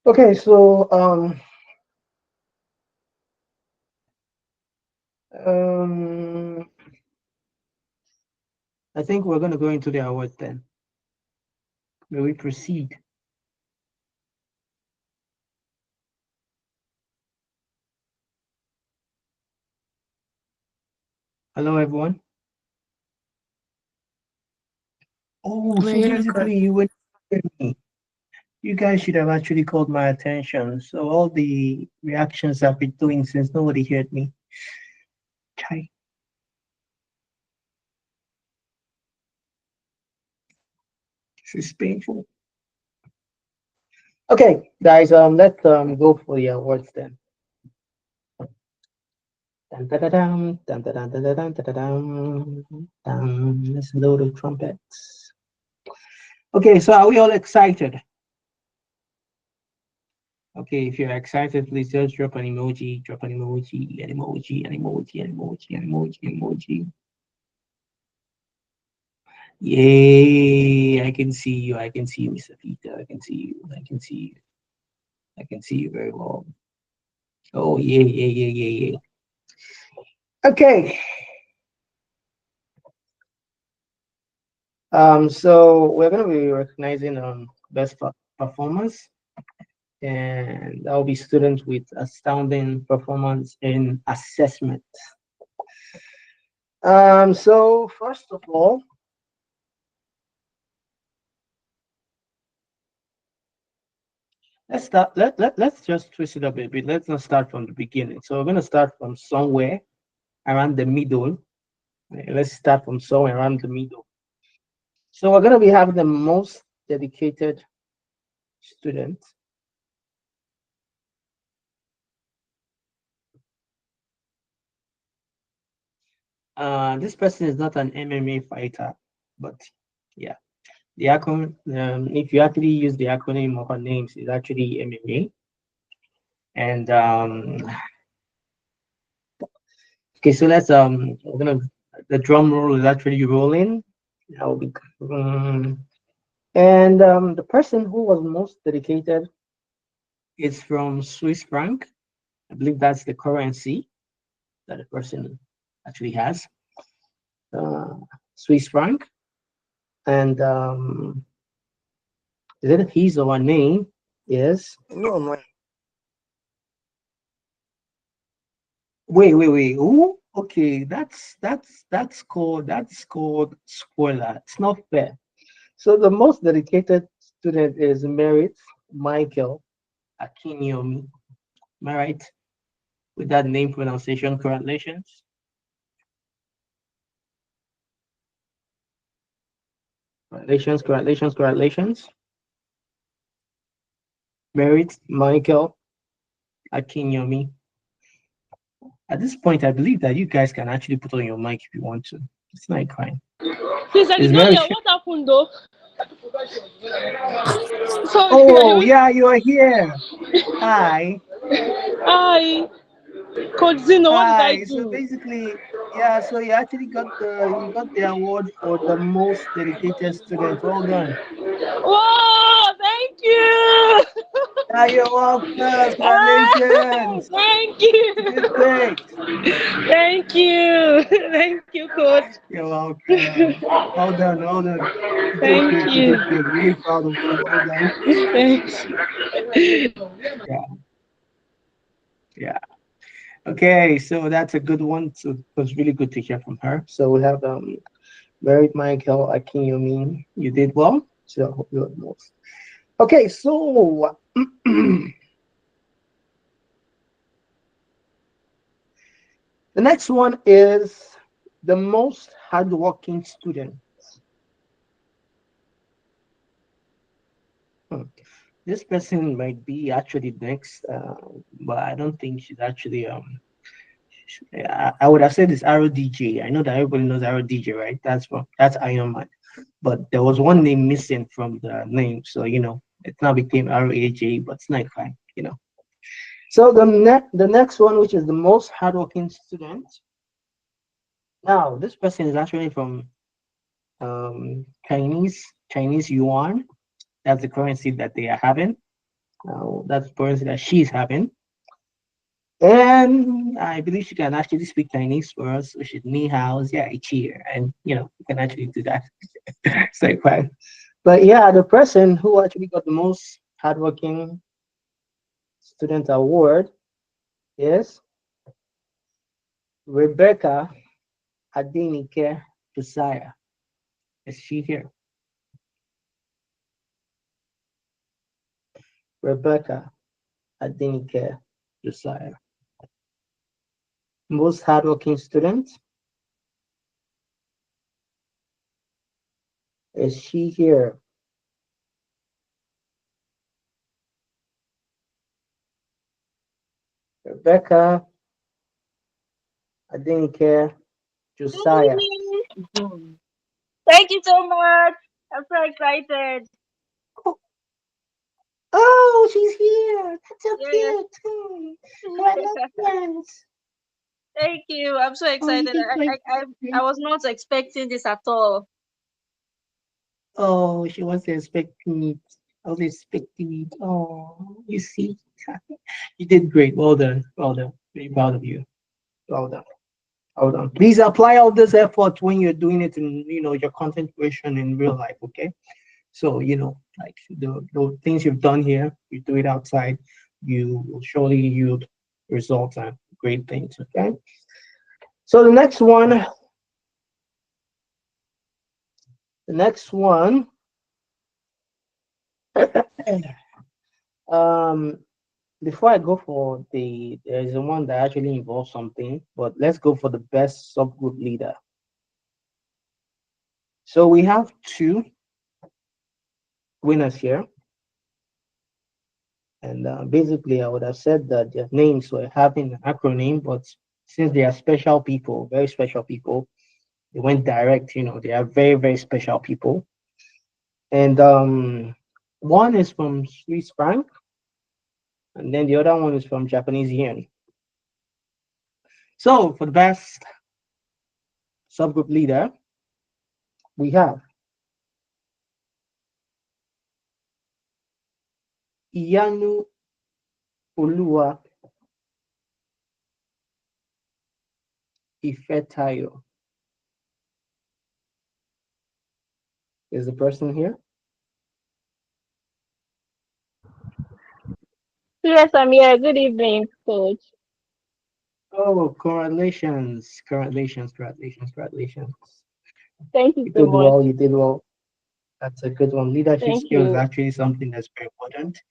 Okay, so um I think we're gonna go into the awards then. May we proceed? Hello everyone. Oh, We're so hearing good. basically you were me. You guys should have actually called my attention. So all the reactions I've been doing since nobody heard me. Chai, this is painful. Okay, guys, let's go for the awards then. Dun, dun, dun, dun, dun, dun, dun, dun, dun, dun, dun, dun. Let's load of trumpets. Okay, so are we all excited? Okay, if you're excited, please just drop an emoji, an emoji, an emoji, an emoji, an emoji, an emoji. Yay, I can see you, Mr. Peter. I can see you, I can see you, I can see you very well. Oh, yeah, yeah, yeah, yeah, yeah. Okay. So we're gonna be recognizing best performance, and that will be students with astounding performance in assessment. So first of all, let's just twist it up a bit. Let's not start from the beginning. So we're gonna start from somewhere around the middle. Let's start from somewhere around the middle. So we're gonna be having the most dedicated student. This person is not an MMA fighter, but yeah, the acronym. If you actually use the acronym of her names, it's actually MMA. And okay, so let's we're gonna the drum roll is actually rolling. That will be and the person who was most dedicated is from Swiss franc. I believe that's the currency that the person actually has. Uh, Swiss franc, and is it his or her name is No, no. wait. Who? Okay, that's called spoiler. It's not fair. So the most dedicated student is Merit Michael Akinyomi. Am I right with that name pronunciation correlations? Congratulations, congratulations, congratulations. Merit Michael Akinyomi. At this point, I believe that you guys can actually put on your mic if you want to. It's not crime. Please, I Is did not Merit? hear what happened though. Sorry, Oh, yeah, you are here. Hi. hi, Coach Zino. What did I Hi. So do? basically, yeah, so you got the award for the most dedicated student. Well done. Whoa, thank you. Yeah, you're welcome. Ah, Congratulations. thank You you. did great. Thank you. Thank you, Coach. You're welcome. Well done. Well done. You did Thank great. You you. did great. Really proud of you. Well done. Thanks. Yeah. Yeah. Okay. So that's a good one. So it was really good to hear from her. So we have Merit Michael Akinyomi. You did well. So I hope you are most. Okay. So the next one is the most hardworking student. Hmm. This person might be actually next, but I don't think she's actually I would have said it's RODJ. I know that everybody knows RODJ, right? That's Iron Man. But there was one name missing from the name, so it now became RAJ, but it's not fine. So the next one, which is the most hardworking student. Now, this person is actually from Chinese yuan. That's the currency that they are having. That's the currency that she's having. And I believe she can actually speak Chinese for us, which is ni hao, yeah, cheer. And you can actually do that. It's like fine. But yeah, the person who actually got the most hardworking student award is Rebecca Adenike Josiah. Is she here? Rebecca Adenike Josiah. Most hardworking student. Is she here? Rebecca Adenike Good Josiah. evening. Thank you so much. I'm so excited. Oh, she's here. That's so Yes. cute. Congratulations. Thank you. I'm so Oh, you excited. did great. I was not expecting this at all. Oh, she wasn't expecting it. I was expecting it. Oh, you see, you did great. Well done. Well done. Very proud of you. Well done. Well done. Please apply all this effort when you're doing it in, your content creation in real life. Okay. So, like the things you've done here, you do it outside, you will surely yield results and great things. Okay. So the next one, um, before I go for there's the one that actually involves something, but let's go for the best subgroup leader. So we have two winners here, and basically I would have said that their names were having an acronym, but since they are special people, very special people, they went direct. They are very, very special people, and one is from Swiss franc, and then the other one is from Japanese yen. So for the best subgroup leader, we have Iyanu Olua Ifetayo. Is the person here? Yes, I'm here. Good evening, coach. Oh, congratulations, congratulations, congratulations, congratulations. Thank you You so did much. well, you did well. That's a good one. Leadership Thank skills is you. actually something that's very important.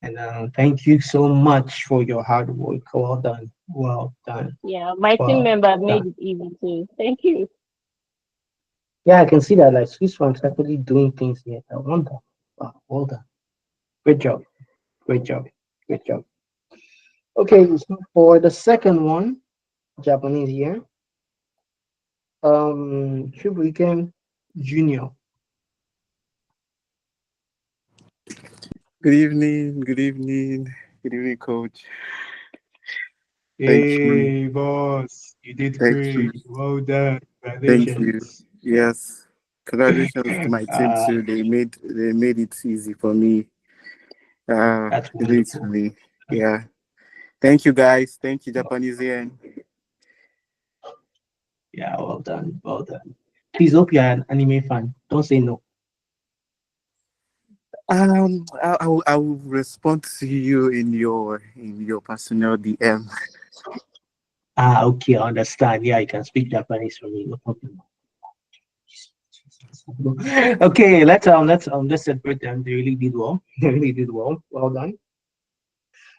And thank you so much for your hard work. Well done. Well done. Yeah, my team Well member made done. it easy too. Thank you. Yeah, I can see that. Like Swiss francs actually doing things here. I wonder. Wow, well done. Great job. Great job. Great job. Okay, so for the second one, Japanese here. Shubuiken Junior. Good evening, good evening, good evening, coach. Thank you, Hey, boss, you did thank you, great. Well done. thank you. Congratulations. Yes, congratulations to my team Uh, too. They made it easy for me. that's They did it for wonderful. me. Yeah. Thank you guys. Thank you, Japanesean. Yeah, well done. Well done. Please hope you're an anime fan. Don't say no. I will respond to you in your personal DM. Ah, okay, I understand. Yeah, you can speak Japanese for me. No problem. Okay, let's separate them. They really did well. They really did well. Well done.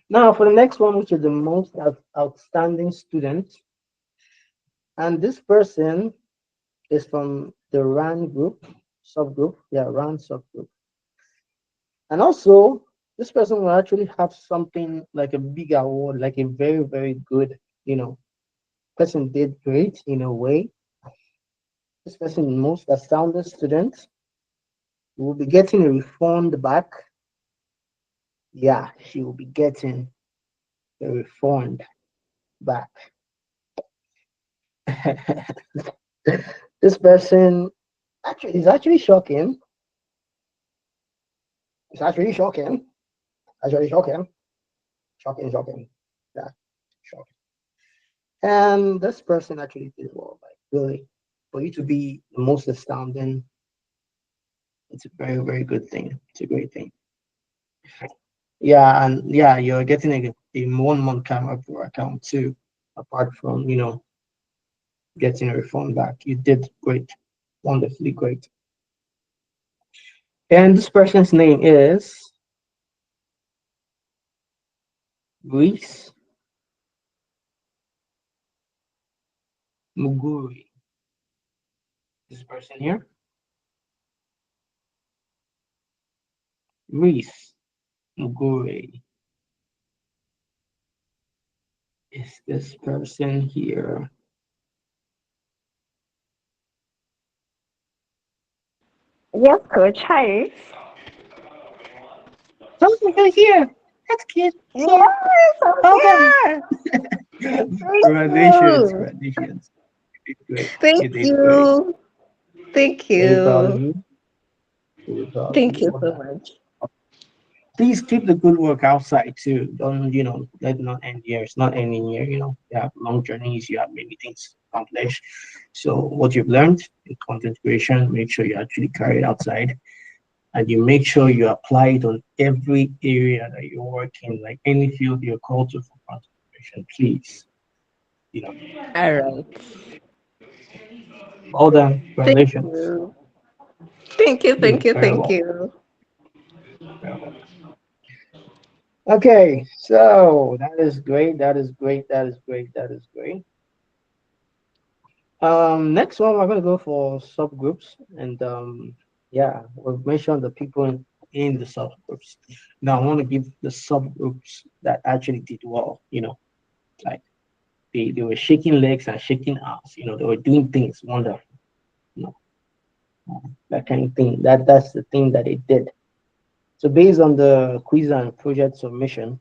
Now for the next one, which is the most outstanding student, and this person is from the RAN group, subgroup. Yeah, RAN subgroup. And also, this person will actually have something like a big award, like a very, very good, person did great in a way. This person, most astounded student, will be getting a refund back. Yeah, she will be getting a refund back. This person actually is actually shocking. It's actually shocking. Actually shocking. Shocking, shocking. Yeah, shocking. And this person actually did well. Like really, for you to be the most astounding, it's a very, very good thing. It's a great thing. Yeah, and yeah, you're getting a 1 month camera pro account too, apart from getting a refund back. You did great, wonderfully great. And this person's name is Reese Muguri. This person here, Reese Muguri, is this person here. Yes, coach. Hi. Oh, you're here. That's good. Yes, Yeah. I'm Well done. here. Thank Congratulations, you. congratulations. You did great. Thank You did great. you. Thank Very proud of you. you. Very proud of Thank you. you Well so done. much. Please keep the good work outside too. Don't, let it not end here. It's not ending here. You have long journeys, you have many things to accomplish. So what you've learned in content creation, make sure you actually carry it outside, and you make sure you apply it on every area that you work in, like any field you're called to for content creation. Please, you know, All right. well done. Thank Congratulations. you. Thank you. You're Thank you. very Thank welcome. you. Very welcome. Okay, so that is great. That is great. That is great. That is great. Next one, we're gonna go for subgroups, and yeah, we've mentioned the people in the subgroups. Now, I want to give the subgroups that actually did well. Like they were shaking legs and shaking arms. They were doing things wonderful. You know, that kind of thing. That's the thing that they did. So based on the quiz and project submission,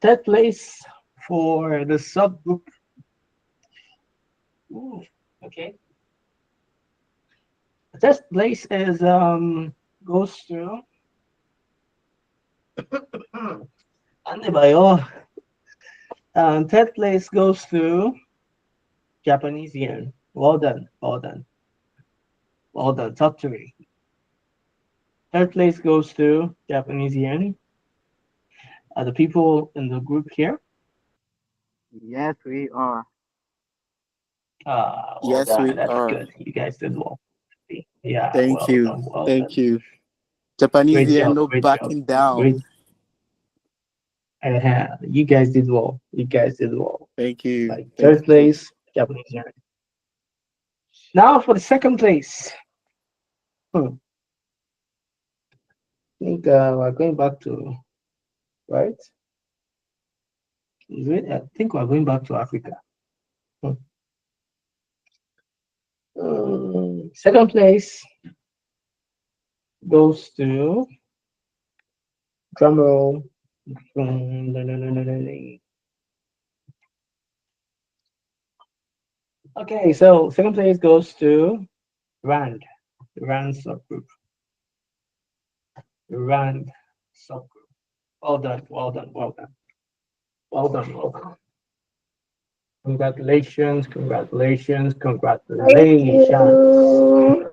third place for the subgroup. Ooh, okay. Third place is goes to Andebayo. Third place goes to Japanese yen. Well done, well done, well done. Top three. Third place goes to Japanese yen. The people in the group here. Yes, we are. Well Yes, done. we That's are. good. You guys did well. Yeah, Thank well you. done, well done. Thank you. Great Japanesean, job, no great job, backing down. great. You guys did well. You guys did well. Thank you. Like Thank third place, Japanese learning. Now for the second place. I think we're going back to, right? I think we're going back to Africa. Hmm. Second place goes to drum roll. Okay, so second place goes to Rand, Rand subgroup, Rand subgroup. Well done, well done, well done, well done, well done. Congratulations, congratulations, Thank congratulations. you.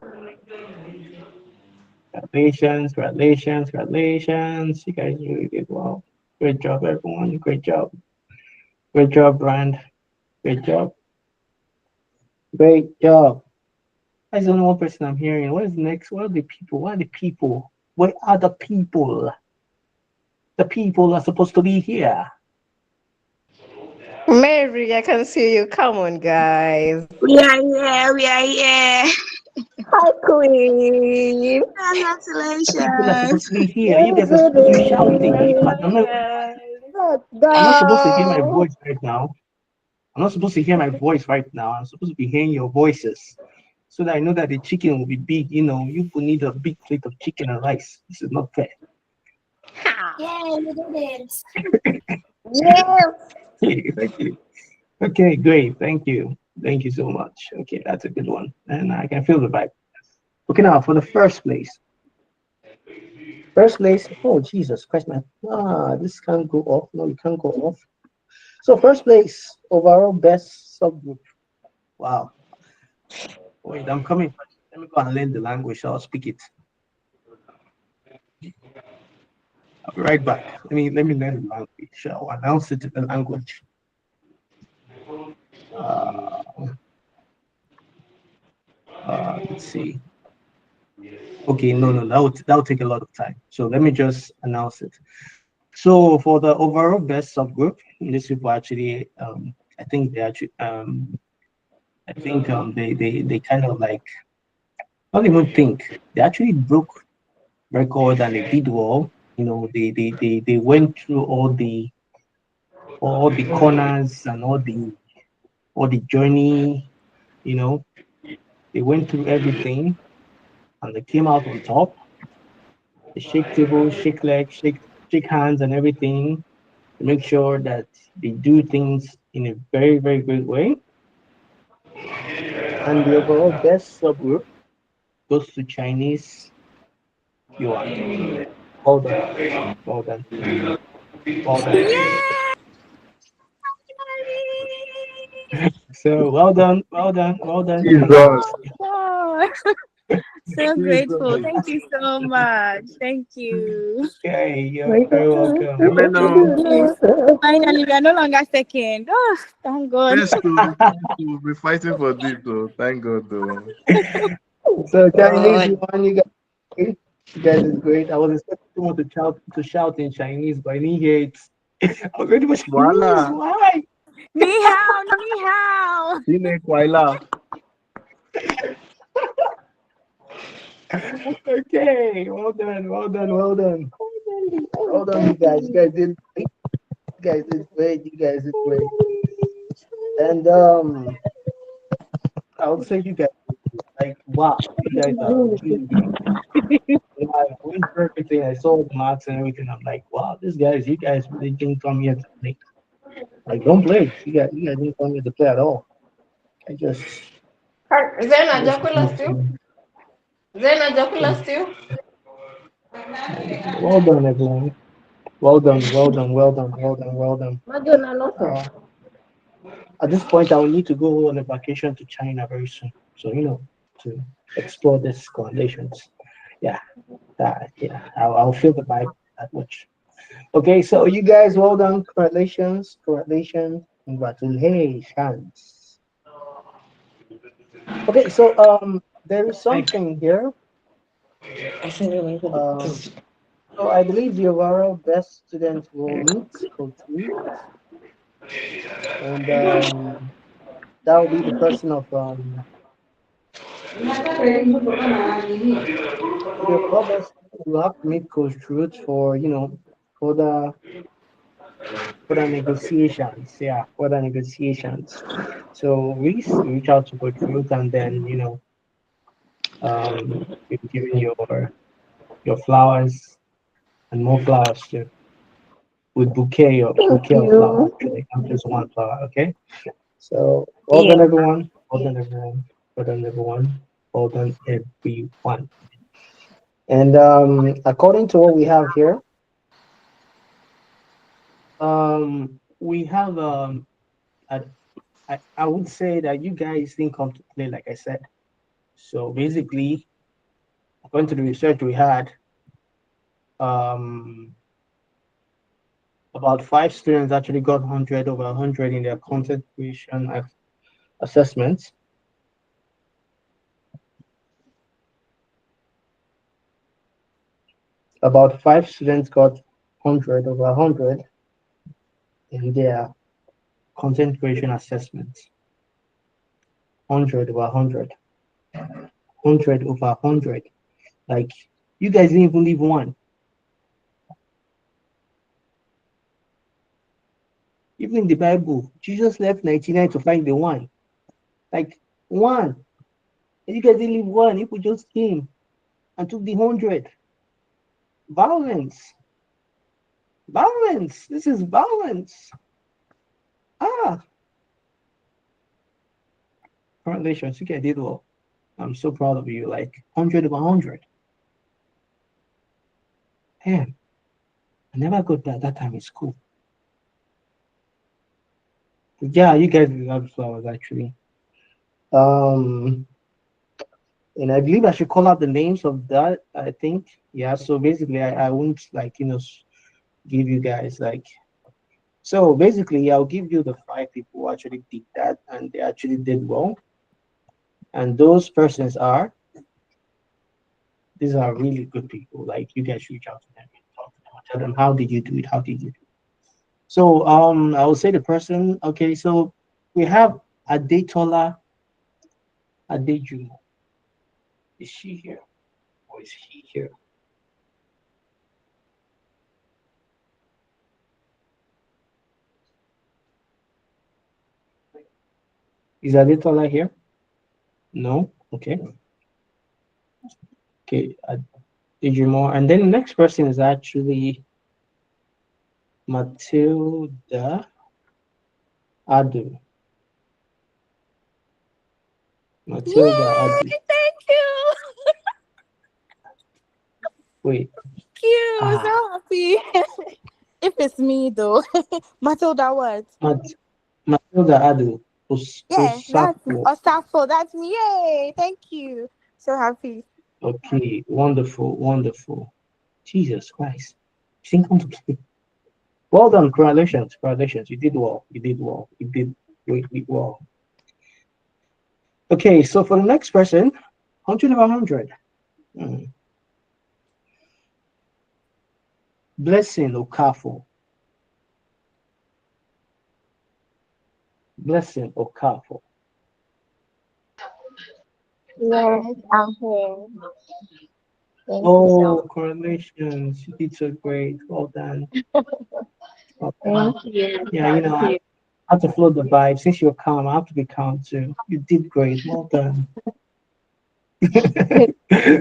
Congratulations, congratulations, congratulations. You guys really did well. Great job, everyone. Great job. Great job, Brand. Great job. Great job. That's the only one person I'm hearing. What is next? What are the people? What are the people? Where are the people? The people are supposed to be here. Mary, I can see you. Come on, guys. We are here. We are here. Hi, Queen. The people are supposed Congratulations. to be here. You Hey, guys are supposed to be shouting. Congratulations. I'm not supposed to hear my go. voice right now. I'm not supposed to hear my voice right now. I'm supposed to be hearing your voices so that I know that the chicken will be big. You know, you will need a big plate of chicken and rice. This is not fair. Yeah, you did it. Yes. Thank you. Okay, great. Thank you. Thank you so much. Okay, that's a good one. And I can feel the vibe. Okay, now for the first place. First place. Oh, Jesus Christ, man. This can't go off. No, it can't go off. So, first place, overall best subgroup. Wow. Wait, I'm coming. Let me go and learn the language. So I'll speak it. I'll be right back. Let me learn the language. I'll announce it in the language. Uh, let's see. Okay, no, that would take a lot of time. So let me just announce it. So for the overall best subgroup, these people actually, I think they actually, I think they kind of like, not even think, they actually broke record and they did well. You know, they went through all the corners and all the journey. You know, they went through everything and they came out on top. They shake tables, shake legs, shake hands, and everything to make sure that they do things in a very very great way. And the overall best subgroup goes to Chinese yuan. Well done, well done, well done. So well done, well done, well done. Jesus. Oh, so grateful. Jesus. Thank you so much. Thank you. Okay, you're very welcome. Thank Amen. you. Finally, we are no longer second. Oh, thank God. Yes, we'll be fighting for this, though. Thank God, though. So Chinese God. yuan, you guys is great. I was expecting someone to shout in Chinese, but I didn't hear it. I was ready for Chinese. Voila. Why? Ni hao, ni hao. Sine Kwaila. Okay, well done, well done, well done. Well done, you guys. You guys did great. You guys did great. And I would say you guys like wow, you guys are really, I went through everything. I saw the marks and everything. I'm like, wow, you guys really didn't come here to play. Like, don't play. You guys didn't come here to play at all. I just, Is there I an just Ajakula came still? to, Is there an to Ajakula still? well done, everyone. Well done, well done, well done, well done, well done. Madonna Lotto. At this point, I will need to go on a vacation to China very soon. So, to explore these conditions. Yeah, I'll feel the vibe that much. Okay, so you guys, well done. Congratulations, congratulations, congratulations. Okay, so there is something here. I said it like So I believe the overall best student will meet, could meet. And that will be the person of your club boss will have to meet Coach Truth for for the for the negotiations. Yeah, for the negotiations. So reach out to Coach Truth and then you're giving your flowers and more flowers too. With Thank bouquet of flowers you. actually, not just one flower, okay? So well Yeah. done everyone. Well done everyone. Well done everyone. Well done everyone. And according to what we have here, we have a, I would say that you guys didn't come to play, like I said. So basically, according to the research we had, um, about 5 students actually got 100 over 100 in their content creation assessments. About 5 students got 100 over 100 in their content creation assessments. 100 over 100. 100 over 100. Like, you guys didn't even leave one. Even in the Bible, Jesus left 99 to find the one. Like, one. And you guys didn't leave one. People just came and took the 100. Violence. Violence. This is violence. Ah. Congratulations. You guys did well. I'm so proud of you. Like, 100 over 100. Damn. I never got that time in school. Yeah, you guys deserve flowers actually. Um, and I believe I should call out the names of that. I think, yeah. So basically, I won't like give you guys like. So basically, I'll give you the 5 people who actually did that and they actually did well. And those persons are these are really good people. Like you guys reach out to them and talk to them and tell them how did you do it? How did you do it? So I will say the person. Okay, so we have Adetola Adejumo. Is she here or is he here? Is Adetola here? No. Okay. Okay. Adejumo, and then the next person is actually Matilda Adu. Matilda Yay! Adu. Thank you. Wait. Thank you. Ah. So happy. If it's me though, Matilda, what? Matilda Adu. Yeah, that's Osapo. Osafo. That's me. Yay! Thank you. So happy. Okay. Wonderful. Wonderful. Jesus Christ. Think on to Well done. Congratulations. Congratulations. You did well. You did well. You did greatly well. Okay. So for the next person, 100 of 100. Hmm. Blessing Okafo. Blessing Okafo. Yes, I'm here. Thank you so Oh, much. congratulations. You did so great. Well done. Well done. Thank you. Yeah, Thank I you. have to float the vibe. Since you're calm, I have to be calm too. You did great. Well done.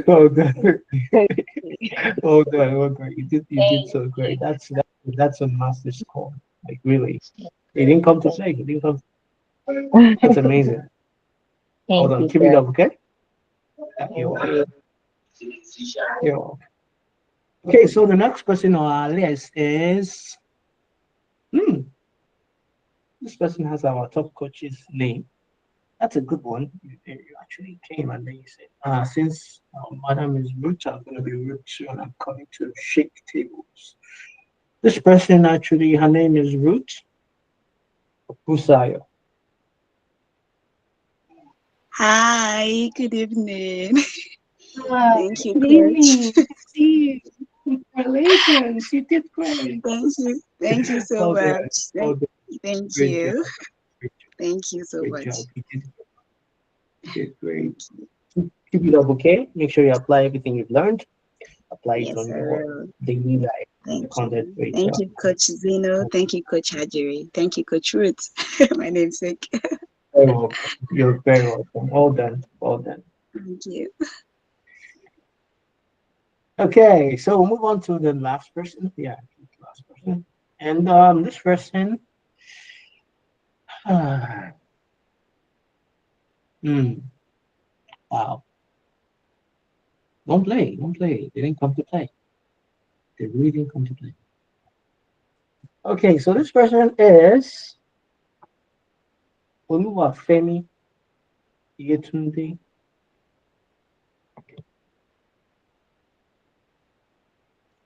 Well done. Well done. Well done. You did Thank so you. great. That's a massive score. Like really. You didn't come to play. You didn't come. That's amazing. Hold Thank on. you, Keep it sir. up, okay? Yeah, you're Thank welcome. you. You're welcome. Okay, so the next person on our list is this person has our top coach's name. That's a good one. You actually came and then you said, since Madam is rude, I'm going to be rude too, and I'm coming to shake tables. This person actually, her name is Ruth Busayo. Hi, good evening. Thank you, Good coach. evening. Good to see you. Congratulations. You did great. Thank you. Thank you so Well done. much. Well Thank, done. Thank Great job. you. Great job. Thank you so Great much. job. You did great. Keep it up, okay? Make sure you apply everything you've learned. Apply it Yes, on I your will. daily life. The Thank content. you. Great Thank job. you, Coach Zeno. Thank you, Coach Hajiri. Thank you, Coach Ruth. My namesake. Very welcome. You're very welcome. All done. All done. Thank you. Okay, so we'll move on to the last person. Yeah, last person. And this person, hmm, wow, don't play, don't play. They didn't come to play. They really didn't come to play. Okay, so this person is Oluwafemi Yetunde.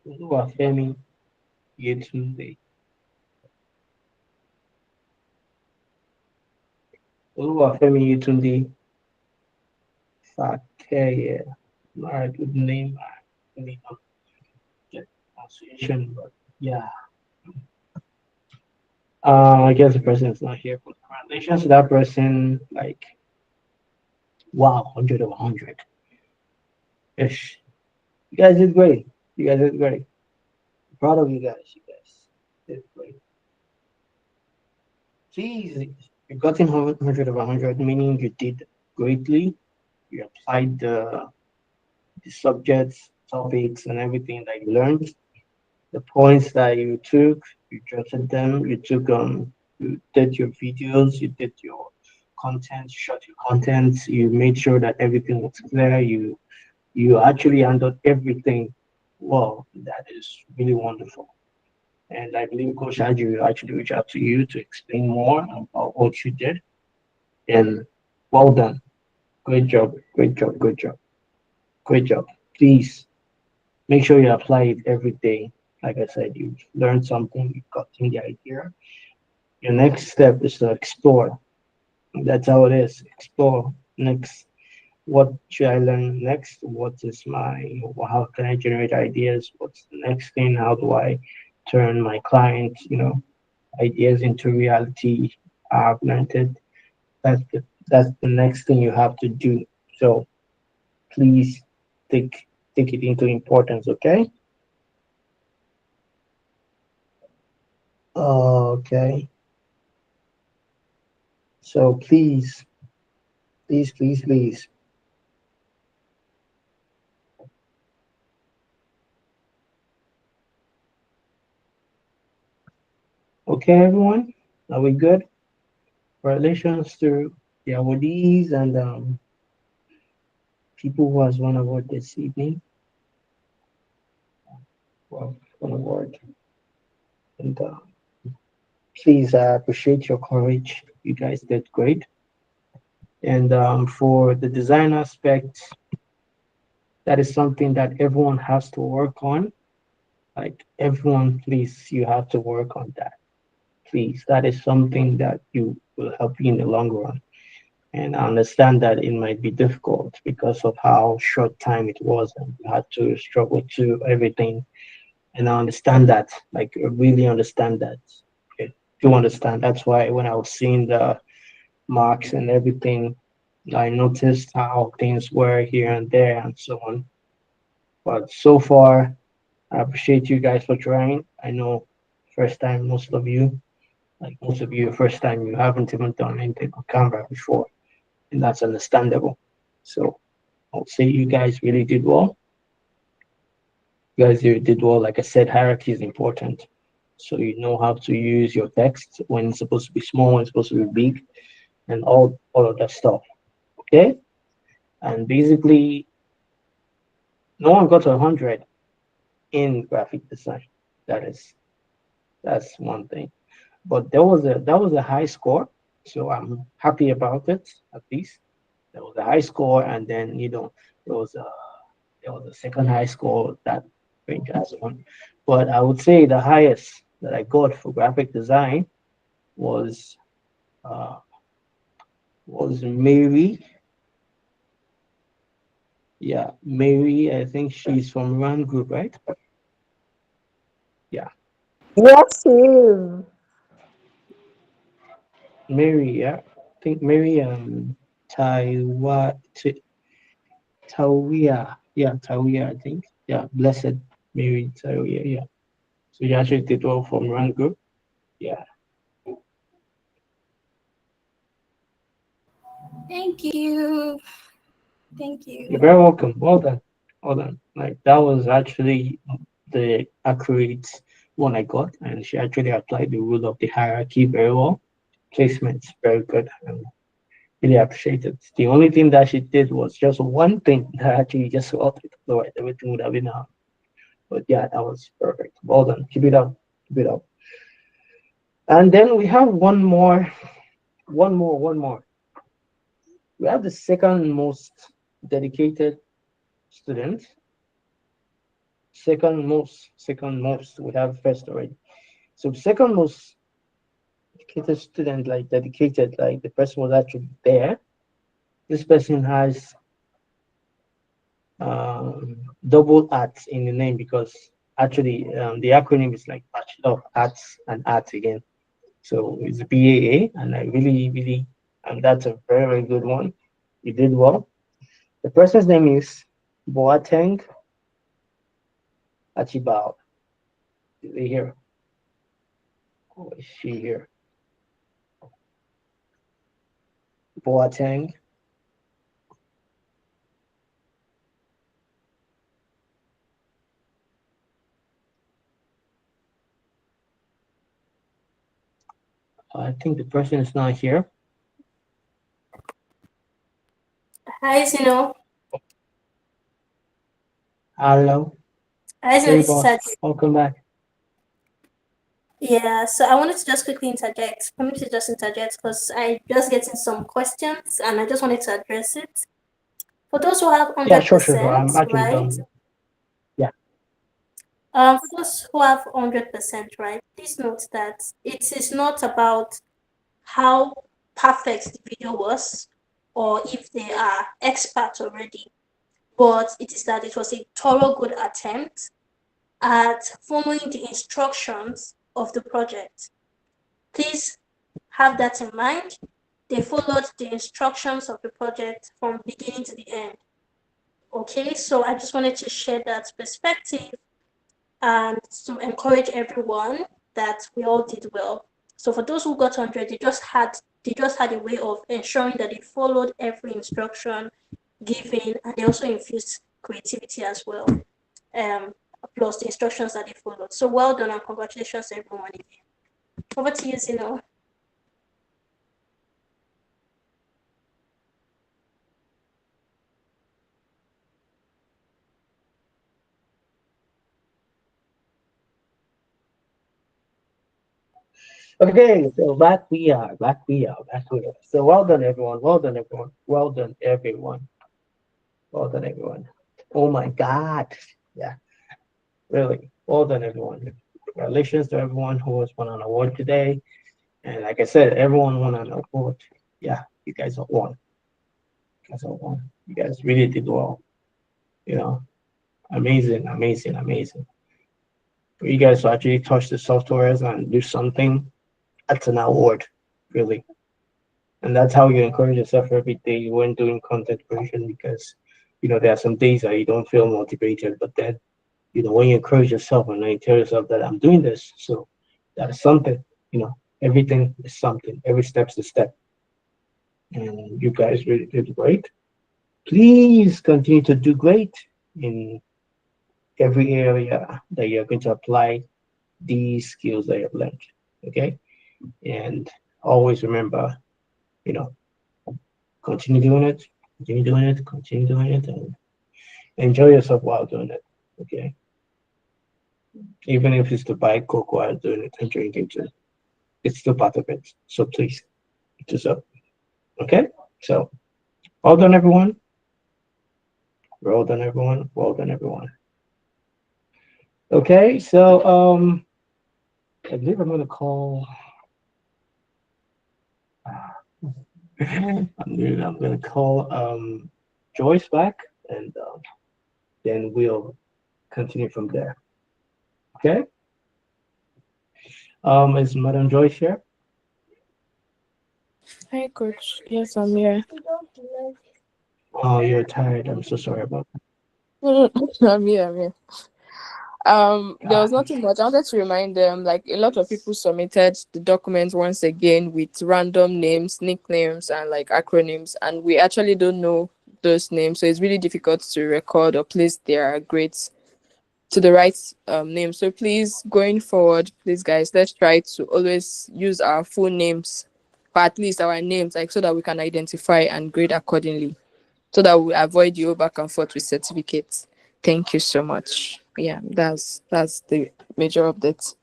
Oluwafemi Yetunde. Oluwafemi Yetunde Fakeye. Not a good name. I really don't get pronunciation, but yeah. I guess the person is not here. But congratulations to that person. Like, wow, 100 of 100. Ish. You guys did great. You guys did great. Proud of you guys. You guys did great. Please, you got in 100 of 100, meaning you did greatly. You applied the subjects, topics, and everything that you learned. The points that you took, you jotted them. You did your videos, you did your content, you shot your content. You made sure that everything was clear. You actually handled everything. Well, that is really wonderful. And I believe Coach Haji will actually reach out to you to explain more about what you did. And well done. Great job. Great job. Good job. Great job. Please make sure you apply it every day. Like I said, you've learned something, you've gotten the idea. Your next step is to explore. That's how it is. Explore. Next, what should I learn next? How can I generate ideas? What's the next thing? How do I turn my client, ideas into reality, augmented? That's the next thing you have to do. So please take take it into importance, okay? Okay. So please, please, please, please. Okay, everyone? Are we good? Congratulations to the awardees and people who has won award this evening. Well, won award. And please, I appreciate your courage. You guys did great. And for the design aspect, that is something that everyone has to work on. Like everyone, please, you have to work on that. Please, that is something that you will help you in the long run. And I understand that it might be difficult because of how short time it was and you had to struggle to everything. And I understand that, like I really understand that. I do understand. That's why when I was seeing the marks and everything, I noticed how things were here and there and so on. But so far, I appreciate you guys for trying. I know first time most of you, first time you haven't even done anything on camera before, and that's understandable. So I'll say you guys really did well. You guys really did well. Like I said, hierarchy is important. So you know how to use your text when it's supposed to be small, when it's supposed to be big, and all of that stuff. Okay? And basically, no one got 100 in graphic design. That is that's one thing. But that was a high score, so I'm happy about it. At least there was a high score, and then there was a there was a second high score that range as one. But I would say the highest that I got for graphic design was uh, was Mary. Yeah, Mary. I think she's from Run Group, right? Yeah. Yes, you. Mary, yeah. I think Mary Taiwa Tawia. Yeah, Tawia, I think. Yeah, Blessed Mary Tawia, yeah. So you actually did well from rank group. Yeah. Thank you. Thank You're you. very welcome. Well done. Well done. Like that was actually the accurate one I got, and she actually applied the rule of the hierarchy very well. Placements very good. And really appreciate it. The only thing that she did was just one thing that actually just felt it. Otherwise, everything would have been out. But yeah, that was perfect. Well done. Keep it up. Keep it up. And then we have one more. We have the second most dedicated student. Second most. We have first already. So second most dedicated student, like dedicated, like the person was actually there. This person has double arts in the name because actually the acronym is like Bachelor of Arts and Arts again. So it's BAA, and I really, really, and that's a very, very good one. You did well. The person's name is Boateng Achibao. Is he here? Or is she here? Boateng. I think the person is not here. Hi, Zeno. Hello. Hi, Zeno. Hey, This is boss. Sajid. Welcome back. Yeah, so I wanted to just quickly interject. For me to just interject because I just getting some questions and I just wanted to address it. For those who have Yeah, sure. 100%, I'm actually right? done. Yeah. For those who have 100%, right? Please note that it is not about how perfect the video was or if they are experts already, but it is that it was a thorough good attempt at following the instructions of the project. Please have that in mind. They followed the instructions of the project from beginning to the end. Okay, so I just wanted to share that perspective and to encourage everyone that we all did well. So for those who got 100, they just had a way of ensuring that they followed every instruction given, and they also infused creativity as well. Um, Plus the instructions that they followed. So well done and congratulations everyone again. Over to you, Zeno. Okay, so back we are. So well done, everyone. Well done, everyone. Well done, everyone. Well done, everyone. Oh my God. Yeah, really. Well done, everyone. Congratulations to everyone who has won an award today. And like I said, everyone won an award. Yeah, you guys all won. You guys all won. You guys really did well. You know, amazing, amazing, amazing. For you guys to actually touch the softwares and do something, that's an award, really. And that's how you encourage yourself every day when doing content creation because there are some days that you don't feel motivated, but then when you encourage yourself and then you tell yourself that I'm doing this, so that is something. Everything is something. Every step's a step, and you guys really did great. Please continue to do great in every area that you're going to apply these skills that you've learned. Okay, and always remember, you know, continue doing it, continue doing it, and enjoy yourself while doing it. Okay, even if it's to buy Coke while doing it and drinking too, it's still part of it. So please, just up. Okay, so well done, everyone. Well done, everyone. Well done, everyone. Okay, so I believe I'm gonna call. I'm gonna call Joyce back, and then we'll continue from there. Okay. Is Madam Joyce here? Hi, Coach. Yes, I'm here. Oh, you're tired. I'm so sorry about I'm here. I'm here. There was that. nothing much. I wanted to remind them, like a lot of people submitted the documents once again with random names, nicknames, and like acronyms, and we actually don't know those names, so it's really difficult to record or place their grades to the right name. So please, going forward, please guys, let's try to always use our full names, or at least our names, like so that we can identify and grade accordingly, so that we avoid you back and forth with certificates. Thank you so much. Yeah, that's the major update.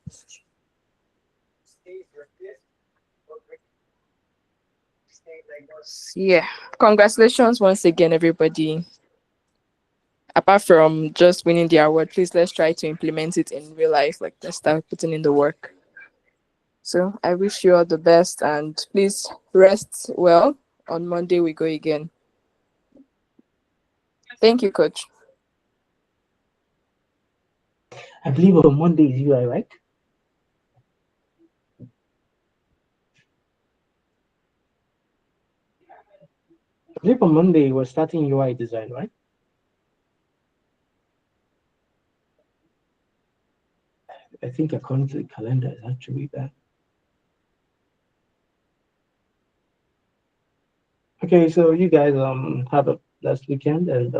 Yeah, congratulations once again, everybody. Apart from just winning the award, please let's try to implement it in real life. Like let's start putting in the work. So I wish you all the best and please rest well. On Monday we go again. Thank you, coach. I believe on Monday is UI, right? I believe on Monday we're starting UI design, right? I think according to the calendar, it's actually that. Okay, so you guys have a blessed weekend and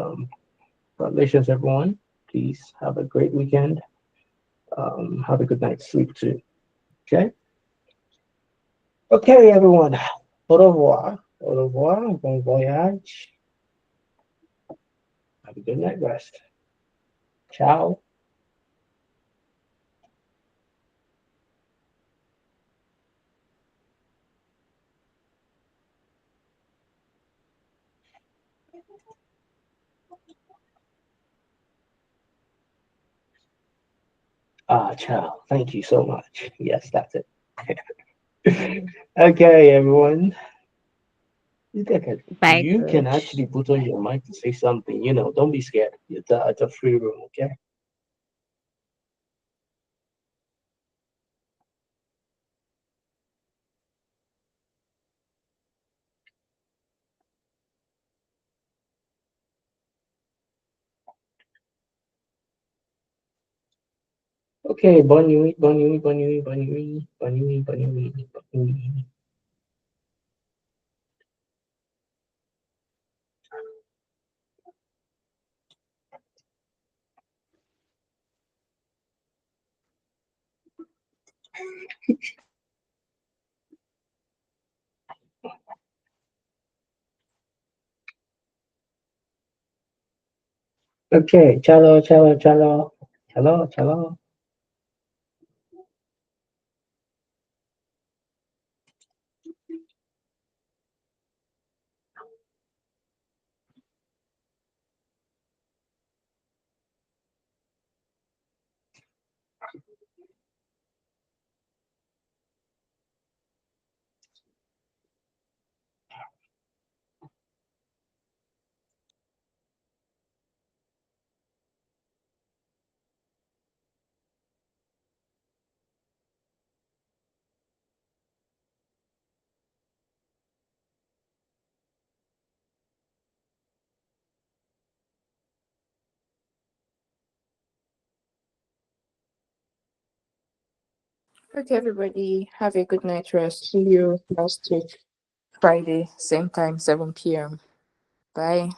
congratulations everyone. Please have a great weekend. Have a good night's sleep too. Okay. Okay, everyone. Au revoir. Au revoir. Bon voyage. Have a good night rest. Ciao. Ah, ciao. Thank you so much. Yes, that's it. Okay, everyone. Bye, You can coach. actually put on your mic to say something. Don't be scared. It's a free room, okay? Okay, bonne nuit, bonne nuit, bonne nuit, bonne nuit, bonne nuit, bonne nuit, bonne nuit. Okay, ciao, ciao, ciao, ciao, ciao. Okay, everybody, have a good night rest. See you next week, Friday, same time, 7 p.m. Bye.